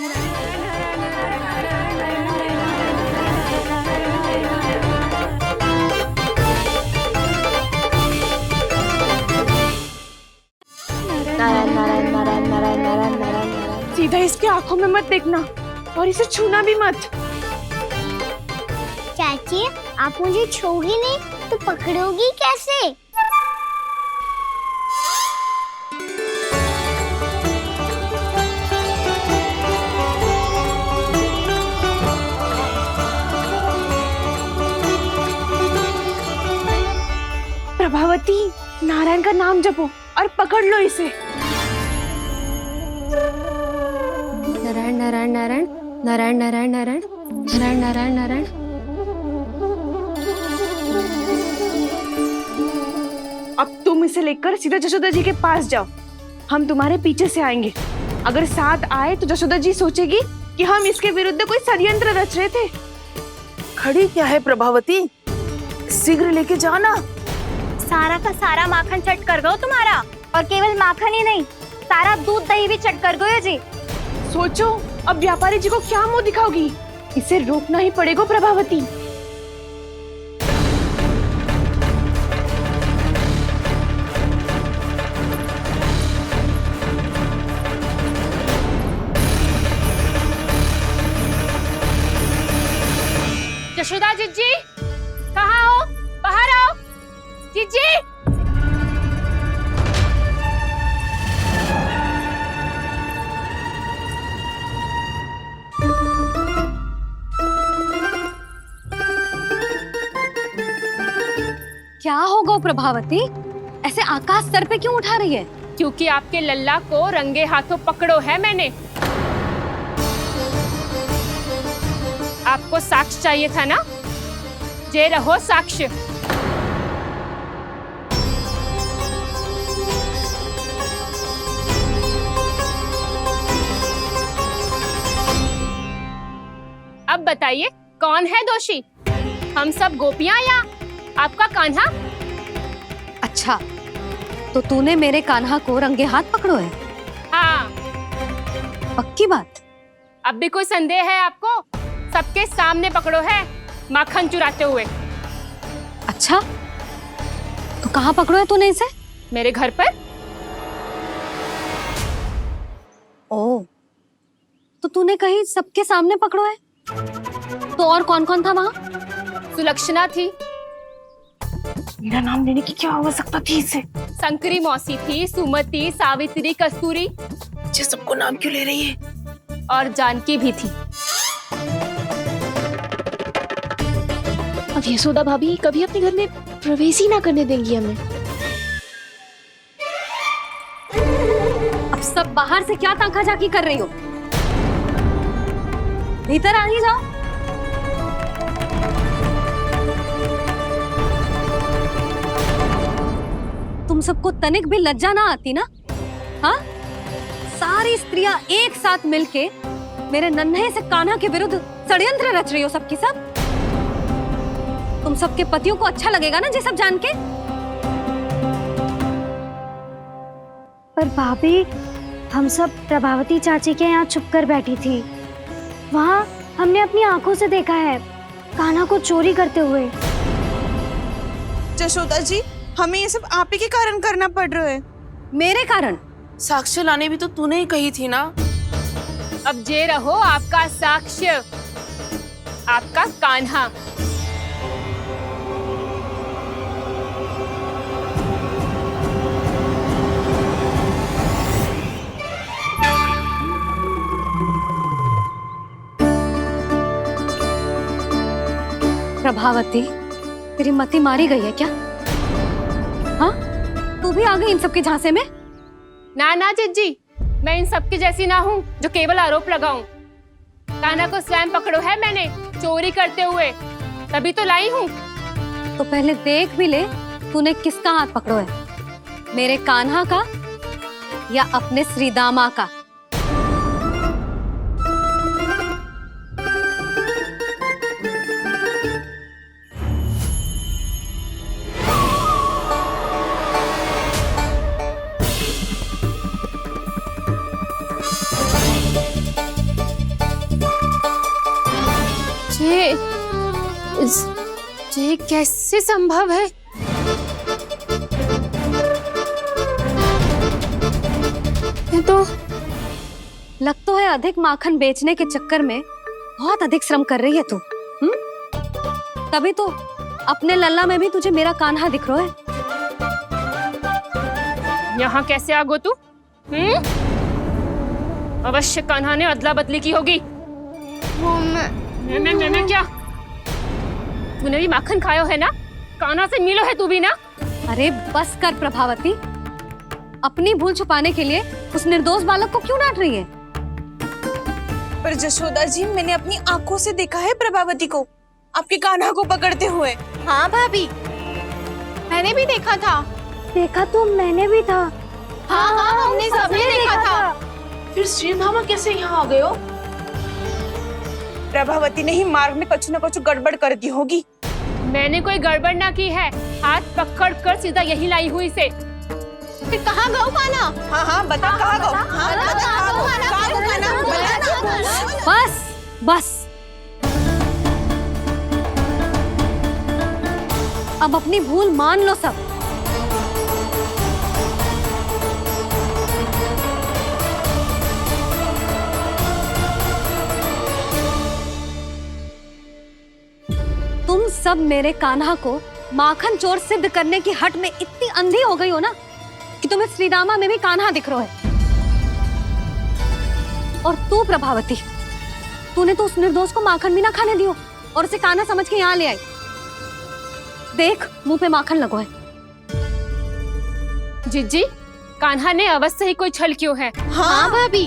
सीधा इसके आंखों में मत देखना और इसे छूना भी मत। चाची, आप मुझे छोड़ोगी नहीं तो पकड़ोगी कैसे? प्रभावती, नारायण का नाम जपो और पकड़ लो इसे। नारायण नारायण नारायण नारायण नारायण नारायण नारायण नारायण नारायण। अब तुम इसे लेकर सीधा जशोदा जी के पास जाओ, हम तुम्हारे पीछे से आएंगे। अगर साथ आए तो जशोदा जी सोचेगी कि हम इसके विरुद्ध कोई षड्यंत्र रच रहे थे। खड़ी क्या है प्रभावती, शीघ्र लेके जाओ ना। सारा का सारा माखन चट कर गयो तुम्हारा, और केवल माखन ही नहीं, सारा दूध दही भी चट कर गयो जी। सोचो अब व्यापारी जी को क्या मुंह दिखाओगी, इसे रोकना ही पड़ेगा प्रभावती। कहाँ हो? बाहर आओ। जीजी। क्या हो गो प्रभावती, ऐसे आकाश सर पे क्यों उठा रही है? क्योंकि आपके लल्ला को रंगे हाथों पकड़ो है मैंने। आपको साक्ष्य चाहिए था ना? जे रहो साक्ष्य। अब बताइए कौन है दोषी? हम सब गोपियां या आपका कान्हा? अच्छा, तो तूने मेरे कान्हा को रंगे हाथ पकड़ो है? हाँ। पक्की बात? अब भी कोई संदेह है आपको? सबके सामने पकड़ो है माखन चुराते हुए। अच्छा, तो कहाँ पकड़ो है तूने इसे? मेरे घर पर। ओ, तो तूने कहीं सबके सामने पकड़ो है? तो और कौन कौन था वहाँ? सुलक्षणा थी। मेरा नाम लेने की क्या आवश्यकता थी इसे? संकरी मौसी थी, सुमति, सावित्री, कस्तूरी। ये सबको नाम क्यों ले रही है? और जानकी भी थी। अब यशोदा भाभी कभी अपने घर में प्रवेश ही ना करने देंगी हमें। अब सब बाहर से क्या ताका झाकी कर रही हो? भीतर आ ही जाओ। तुम सबको तनिक भी लज्जा ना आती ना? हाँ, सारी स्त्रियां एक साथ मिलके मेरे नन्हे से कान्हा के विरुद्ध षड्यंत्र रच रही हो सबकी सब। तुम सबके पतियों को अच्छा लगेगा ना ये सब जान के? पर भाभी, हम सब प्रभावती चाची के यहाँ छुप कर बैठी थी। वहाँ हमने अपनी आंखों से देखा है कान्हा को चोरी करते हुए। जशोदा जी, हमें ये सब आप ही के कारण करना पड़ रहा है। मेरे कारण? साक्ष्य लाने भी तो तूने ही कही थी ना। अब जे रहो आपका साक्ष्य, आपका कान्हा। प्रभावती, तेरी मति मारी गई है क्या? हाँ, तू भी आ गई इन सबके झांसे में? ना ना जिज्जी, मैं इन सबकी जैसी ना हूँ जो केवल आरोप लगाऊं। कान्हा को स्वयं पकड़ो है मैंने चोरी करते हुए, तभी तो लाई हूँ। तो पहले देख भी ले तूने किसका हाथ पकड़ो है, मेरे कान्हा का या अपने श्रीदामा का? ये कैसे संभव है? ये तो लग तो है अधिक माखन बेचने के चक्कर में बहुत अधिक श्रम कर रही है तू। तभी तो अपने लल्ला में भी तुझे मेरा कान्हा दिख रहा है। यहाँ कैसे आ गो तू? अवश्य कान्हा ने अदला बदली की होगी। मैं क्या? तूने भी माखन खायो है ना? कान्हा से मिलो है तू भी ना? अरे बस कर प्रभावती, अपनी भूल छुपाने के लिए उस निर्दोष बालक को क्यों डांट रही है? पर जशोदा जी, मैंने अपनी आंखों से देखा है प्रभावती को आपके कान्हा को पकड़ते हुए। हाँ भाभी, मैंने भी देखा था। देखा तो मैंने भी था। हाँ हाँ, हमने सबने देखा था। फिर श्रीधामा कैसे यहाँ आ गए हो? प्रभावती ने ही मार्ग में कुछ न कुछ गड़बड़ कर दी होगी। मैंने कोई गड़बड़ ना की है, हाथ पकड़ कर सीधा यही लाई हुई से। फिर कहाँ गौ कान्हा? हाँ हाँ, बता कहाँ गौ? हाँ बता कहाँ गौ? कहाँ गौ कान्हा? बता। बस बस, अब अपनी भूल मान लो सब। तुम सब मेरे कान्हा को माखन चोर सिद्ध करने की हट में इतनी अंधी हो गई हो ना कि तुम्हें श्रीरामा में भी कान्हा दिख रहा है। और तू प्रभावती, तूने तो उस निर्दोष को माखन भी ना खाने दियो और उसे कान्हा समझ के यहाँ ले आई। देख, मुंह पे माखन लगो है। जिज्जी, कान्हा ने अवश्य ही कोई छल क्यों है। हाँ भाभी,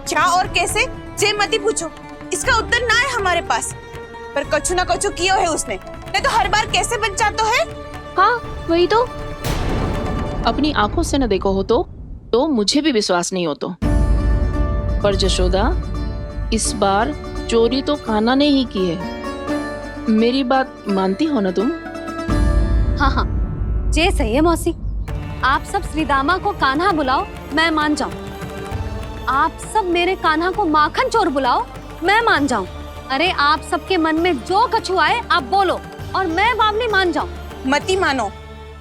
क्या और कैसे जे मती पूछो, इसका उत्तर ना है हमारे पास। पर कछु ना कछु किया है उसने, नहीं तो हर बार कैसे बच जाता है। हाँ वही तो, अपनी आंखों से न देखो हो तो मुझे भी विश्वास नहीं हो तो। पर जशोदा, इस बार चोरी तो कान्हा ने ही की है। मेरी बात मानती हो ना तुम? हाँ हाँ, जे सही है मौसी। आप सब श्रीदामा को कान्हा बुलाओ, मैं मान जाऊं। आप सब मेरे कान्हा को माखन चोर बुलाओ, मैं मान जाऊं। अरे आप सबके मन में जो कछु आए आप बोलो और मैं बावली मान जाऊं। मती मानो,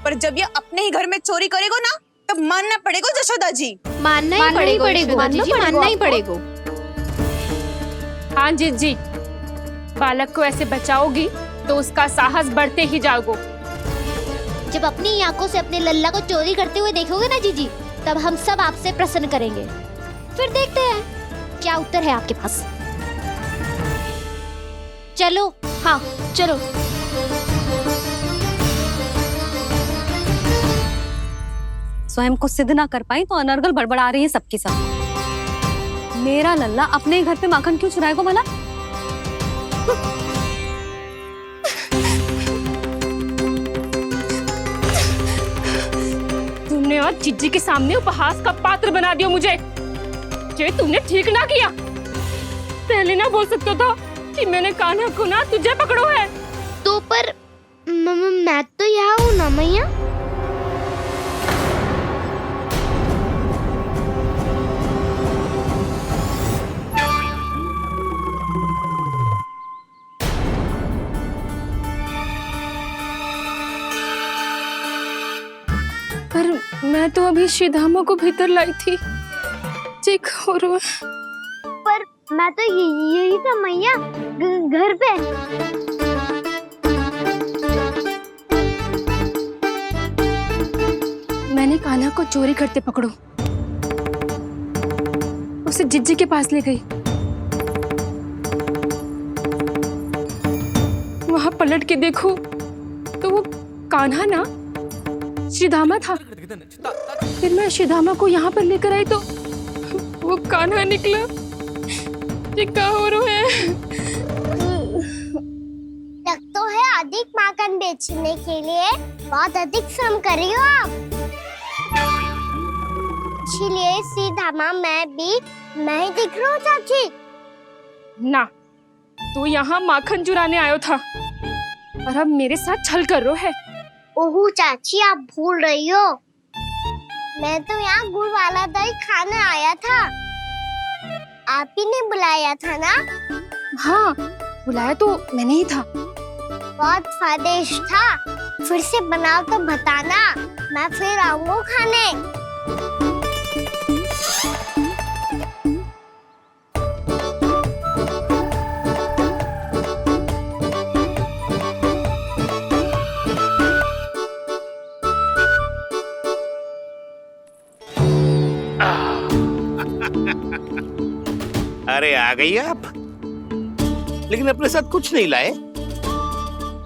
पर जब ये अपने ही घर में चोरी करेगो ना तब मानना पड़ेगा जशोदा जी। मानना ही पड़ेगा जी, मानना ही पड़ेगा। हाँ जिज्जी, बालक को ऐसे बचाओगी तो उसका साहस बढ़ते ही जाओगे। जब अपनी आंखों से अपने लल्ला को चोरी करते हुए देखोगे ना जीजी, तब हम सब आपसे प्रसन्न करेंगे। फिर देखते हैं क्या उत्तर है आपके पास। चलो। हाँ चलो। स्वयं को सिद्ध ना कर पाई तो अनर्गल बड़बड़ा रही है सबकी सब। मेरा लल्ला अपने घर पे माखन क्यों चुराएगा भला? तुमने आज जिज्जी के सामने उपहास का पात्र बना दिया मुझे। ये तुमने ठीक ना किया। पहले ना बोल सकता था कि मैंने कान्हा को ना तुझे पकड़ो है। तो पर मैं तो यहाँ हूँ ना मैया। पर मैं तो अभी श्रीधामा को भीतर लाई थी। चेक हो रहा है। पर मैं तो यही था मैया, घर पे। मैंने कान्हा को चोरी करते पकड़ो, उसे जिज्जी के पास ले गई। वहां पलट के देखो तो वो कान्हा ना श्रीधामा था। फिर मैं श्रीधामा को यहाँ पर लेकर आई तो वो कान्हा निकला। ये क्या हो रहा है? लग तो है अधिक माखन बेचने के लिए बहुत अधिक श्रम कर रही हो आप। इसीलिए सीधामा मैं ही दिख रहा हूँ चाची। ना, तू यहाँ माखन चुराने आयो था और अब मेरे साथ छल कर रो है। ओह चाची, आप भूल रही हो, मैं तो यहाँ गुड़ वाला दही खाने आया था। आप ही ने बुलाया था ना? हाँ, बुलाया तो मैंने ही था। बहुत स्वादिष्ट था। फिर से बनाओ तो बताना, मैं फिर आऊंगा खाने। अरे आ गई आप, लेकिन अपने साथ कुछ नहीं लाए।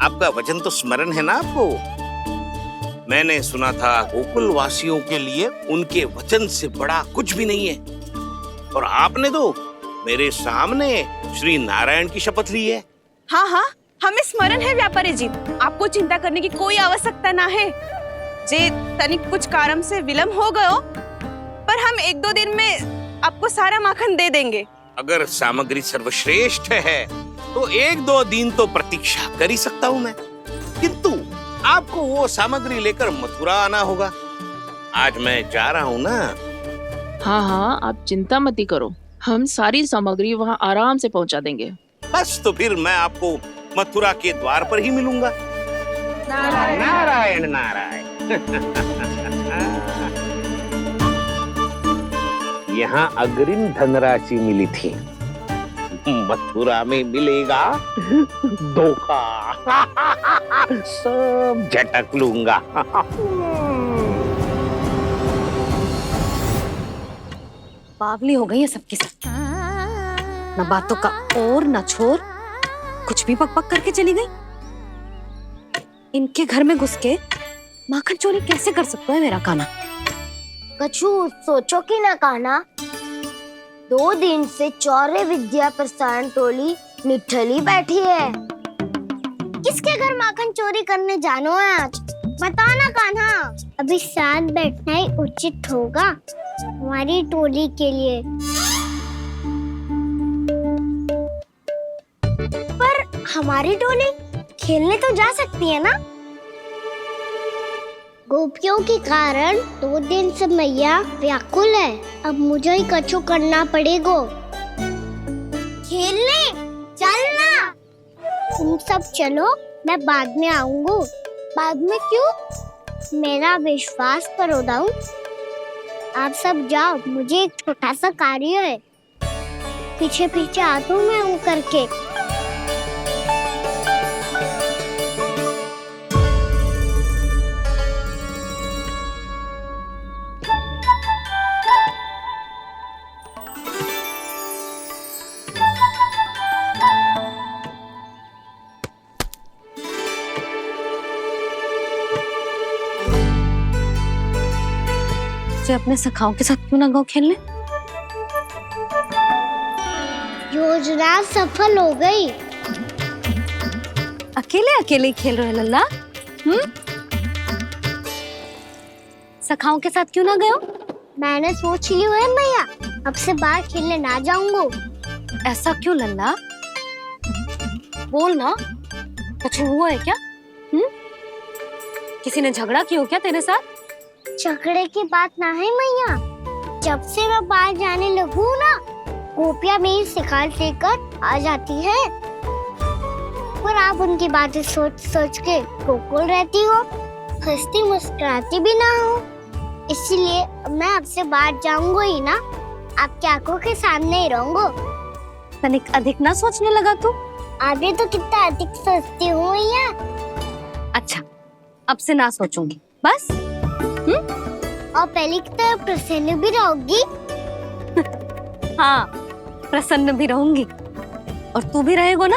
आपका वचन तो स्मरण है ना आपको? मैंने सुना था गोकुल वासियों के लिए उनके वचन से बड़ा कुछ भी नहीं है। और आपने तो मेरे सामने श्री नारायण की शपथ ली है। हाँ हाँ, हमें स्मरण है व्यापारी जी। आपको चिंता करने की कोई आवश्यकता ना है। जे तनिक कुछ कारण से विलंब हो गयो, पर हम 1-2 दिन में आपको सारा माखन दे देंगे। अगर सामग्री सर्वश्रेष्ठ है तो 1-2 दिन तो प्रतीक्षा कर ही सकता हूँ मैं, किंतु आपको वो सामग्री लेकर मथुरा आना होगा। आज मैं जा रहा हूँ ना। हाँ हाँ, आप चिंता मत करो, हम सारी सामग्री वहाँ आराम से पहुँचा देंगे। बस तो फिर मैं आपको मथुरा के द्वार पर ही मिलूंगा। नारायण नारायण। यहाँ अग्रिम धनराशि मिली थी, मथुरा में मिलेगा धोखा। सब झटक लूंगा। बावली हो गई है सबकी सब। न बातों का और न छोर, कुछ भी पक पक करके चली गई। इनके घर में घुस के माखन चोरी कैसे कर सकता है मेरा काना? कछु सोचो कि ना कान्हा, 2 दिन से चौर्य विद्या प्रसारण टोली निठली बैठी है। किसके घर माखन चोरी करने जानो है आज? बताना कान्हा। अभी साथ बैठना ही उचित होगा हमारी टोली के लिए। पर हमारी टोली खेलने तो जा सकती है ना? गोपियों के कारण 2 दिन से मैया व्याकुल है। अब मुझे ही कछु करना पड़ेगा। खेलने चलना। तुम सब चलो, मैं बाद में आऊंगा। बाद में क्यों? मेरा विश्वास करो दाऊ। आप सब जाओ, मुझे एक छोटा सा कार्य है। पीछे पीछे आता हूँ मैं हूँ करके। अपने सखाओं के साथ क्यों ना गो खेलने? योजना सफल हो गई। अकेले अकेले ही खेल रहे हो लल्ला? सखाओं के साथ क्यों ना गए हो? मैंने सोच लिया है मैया, अब से बाहर खेलने ना जाऊंगा। ऐसा क्यों लल्ला? बोल ना, कुछ हुआ है क्या? किसी ने झगड़ा किया हो क्या तेरे साथ? झगड़े की बात ना है मैया। जब से मैं बाहर जाने लगू ना, गोपियां मेरी शिकायत लेकर आ जाती है। पर आप उनकी बातें सोच सोच के गोकुल रहती हो, हंसती मुस्कुराती भी ना हो। इसलिए मैं आपसे बाहर जाऊंगा ही ना, आपकी आंखों के सामने ही रहूंगा। तनिक अधिक ना सोचने लगा तू? अभी तो कितना अधिक सोचती हूँ मैया। अच्छा, अब से ना सोचूंगी बस। और पहले की तरह प्रसन्न भी रहोगी? हाँ, प्रसन्न भी रहूंगी। और तू भी रहेगा ना?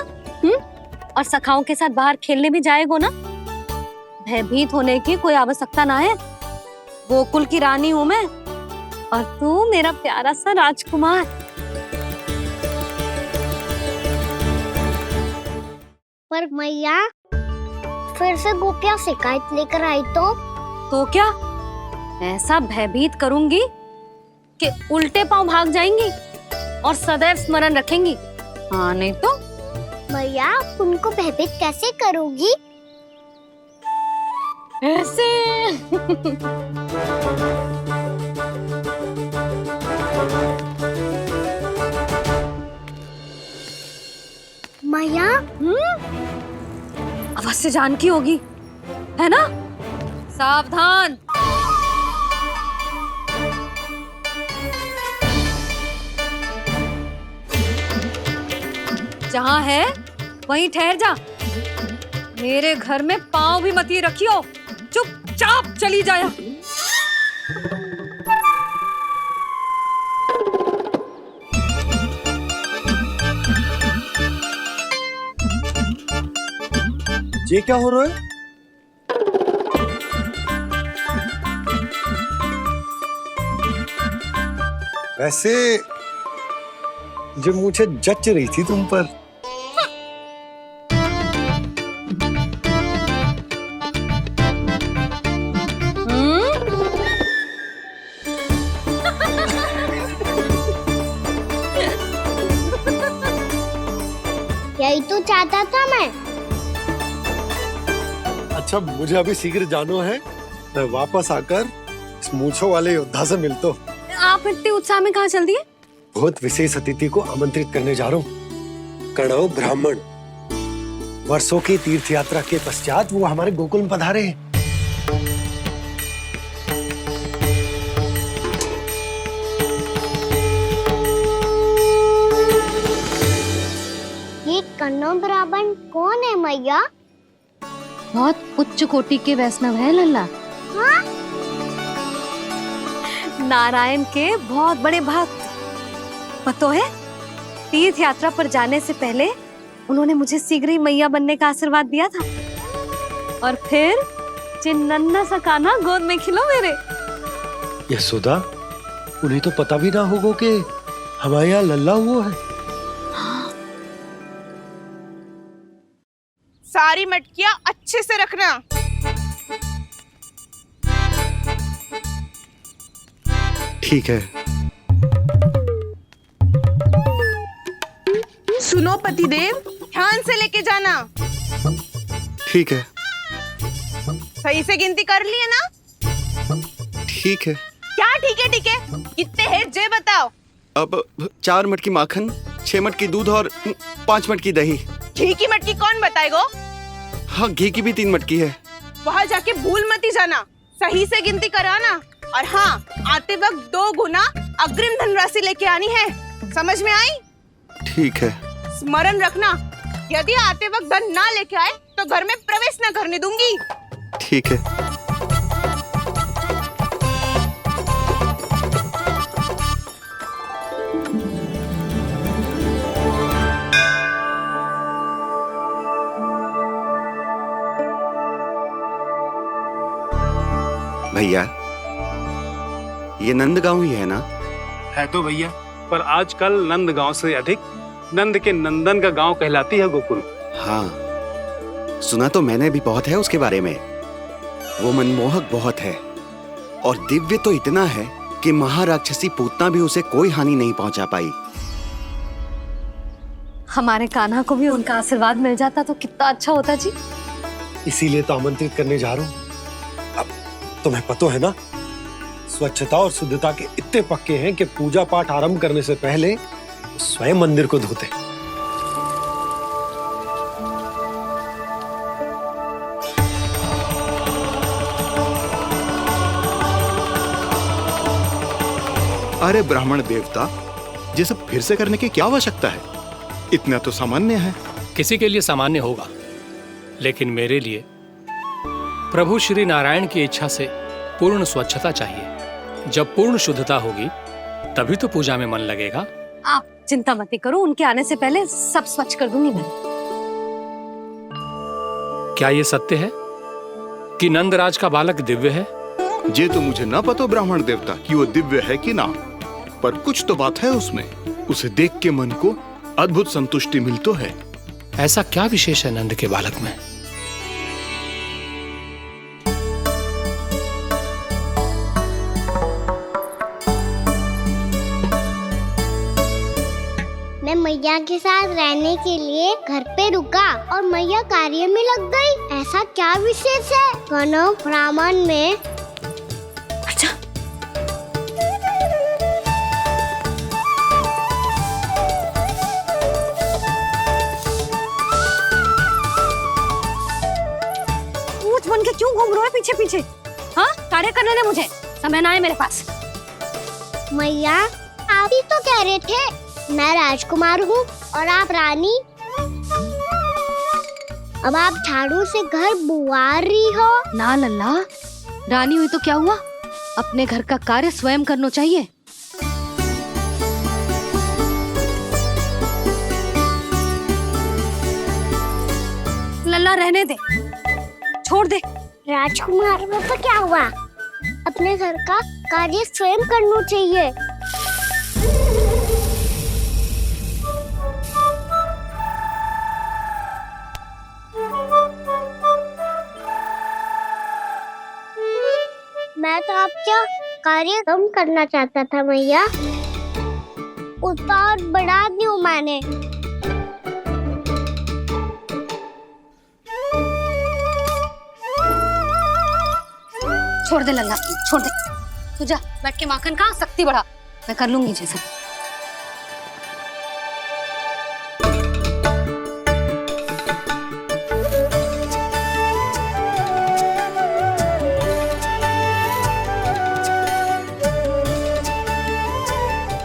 और सखाओं के साथ बाहर खेलने भी जाएगा ना? भयभीत होने की कोई आवश्यकता ना है। गोकुल की रानी हूँ मैं, और तू मेरा प्यारा सा राजकुमार। पर मैया, फिर से गोपियां शिकायत लेकर आई तो क्या? ऐसा भयभीत करूंगी कि उल्टे पांव भाग जाएंगी और सदैव स्मरण रखेंगी। हाँ नहीं तो? मैया, उनको भयभीत कैसे करोगी? ऐसे। मैया, अवश्य जानकी होगी, है ना? सावधान। जहाँ है वहीं ठहर जा। मेरे घर में पाँव भी मत ही रखियो, चुपचाप चली जाया। ये क्या हो रहा है? वैसे जो मुझे जच रही थी तुम पर। यही तो चाहता था मैं। अच्छा, मुझे अभी शीघ्र जाना है। मैं वापस आकर इस मूंछों वाले योद्धा से मिलता हूँ। आप इतने उत्साह में कहाँ चल दिए? बहुत विशेष अतिथि को आमंत्रित करने जा रहा हूँ। कणव ब्राह्मण। वर्षों की तीर्थ यात्रा के पश्चात वो हमारे गोकुल में पधारे हैं। कन्नौ ब्राह्मण कौन है मैया? बहुत उच्च कोटि के वैष्णव है लल्ला। हाँ? नारायण के बहुत बड़े भक्त। पता है, तीर्थ यात्रा पर जाने से पहले उन्होंने मुझे शीघ्र ही मैया बनने का आशीर्वाद दिया था। और फिर चिन्नन्ना सा कान्हा गोद में खिलो मेरे। यशोदा, उन्हें तो पता भी ना होगा कि हमारे यहाँ लल्ला हुआ है। सारी मटकियां अच्छे से रखना। ठीक है। सुनो पतिदेव, ध्यान से लेके जाना। ठीक है। सही से गिनती कर लिए ना? ठीक है। क्या ठीक है? ठीक है, कितने हैं जे बताओ। अब 4 मटकी माखन, 6 मटकी दूध और 5 मटकी दही। घी की मटकी कौन बताएगा? हाँ, घी की भी 3 मटकी है। वहाँ जाके भूल मत ही जाना, सही से गिनती कराना। और हाँ, आते वक्त 2 गुना अग्रिम धनराशि लेके आनी है। समझ में आई? ठीक है। स्मरण रखना, यदि आते वक्त धन ना लेके आए तो घर में प्रवेश ना करने दूंगी। ठीक है। भैया, ये नंदगांव ही है ना? है तो भैया, पर आजकल नंदगांव से अधिक नंद के नंदन का गांव कहलाती है गोकुल। हाँ, सुना तो मैंने भी बहुत है उसके बारे में। वो मनमोहक बहुत है और दिव्य तो इतना है कि महाराक्षसी पूतना भी उसे कोई हानि नहीं पहुंचा पाई। हमारे कान्हा को भी उनका आशीर्वाद मिल जाता तो कितना अच्छा होता जी। इसीलिए तो आमंत्रित करने जा रहा हूँ। अब तुम्हें पता है ना, स्वच्छता और शुद्धता के इतने पक्के हैं कि पूजा पाठ आरंभ करने से पहले स्वयं मंदिर को धोते। अरे ब्राह्मण देवता, ये सब फिर से करने की क्या आवश्यकता है? इतना तो सामान्य है। किसी के लिए सामान्य होगा, लेकिन मेरे लिए प्रभु श्री नारायण की इच्छा से पूर्ण स्वच्छता चाहिए। जब पूर्ण शुद्धता होगी तभी तो पूजा में मन लगेगा। आप चिंता मत करो, उनके आने से पहले सब स्वच्छ कर दूंगी मैं। क्या ये सत्य है कि नंदराज का बालक दिव्य है? ये तो मुझे ना पता ब्राह्मण देवता कि वो दिव्य है कि ना, पर कुछ तो बात है उसमें। उसे देख के मन को अद्भुत संतुष्टि मिल तो है। ऐसा क्या विशेष है नंद के बालक में? मैं मैया के साथ रहने के लिए घर पे रुका और मैया कार्य में लग गई। ऐसा क्या विशेष है कन्नौ ब्राह्मण में? अच्छा, ऊंट बन के क्यों घूम रहा है पीछे पीछे? हाँ, कार्य करने दे मुझे, समय ना है मेरे पास। मैया, आप ही तो कह रहे थे मैं राजकुमार हूँ और आप रानी। अब आप झाड़ू से घर बुआ रही हो। ना लल्ला, रानी हुई तो क्या हुआ, अपने घर का कार्य स्वयं करना चाहिए। लल्ला रहने दे, छोड़ दे। राजकुमार में तो क्या हुआ, अपने घर का कार्य स्वयं करना चाहिए। मैं तो आपका कार्य कम करना चाहता था मैया, उतना और बढ़ा दूं मैंने। छोड़ दे लल्ला, छोड़ दे। तू जा बैठ के माखन खा, शक्ति बढ़ा, मैं कर लूंगी जैसे।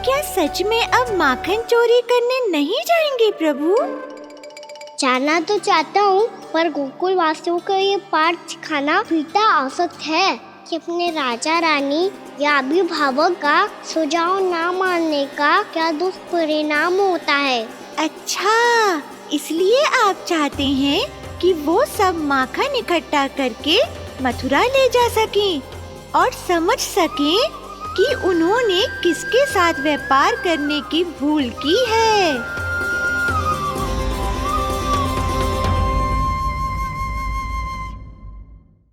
क्या सच में अब माखन चोरी करने नहीं जाएंगे प्रभु? जाना तो चाहता हूँ, पर गोकुल वासियों को ये पाठ सिखाना पीता आवश्यक है कि अपने राजा रानी या अभिभावक का सुझाव ना मानने का क्या दुष्परिणाम होता है। अच्छा, इसलिए आप चाहते हैं कि वो सब माखन इकट्ठा करके मथुरा ले जा सकें और समझ सकें कि उन्होंने किसके साथ व्यापार करने की भूल की है।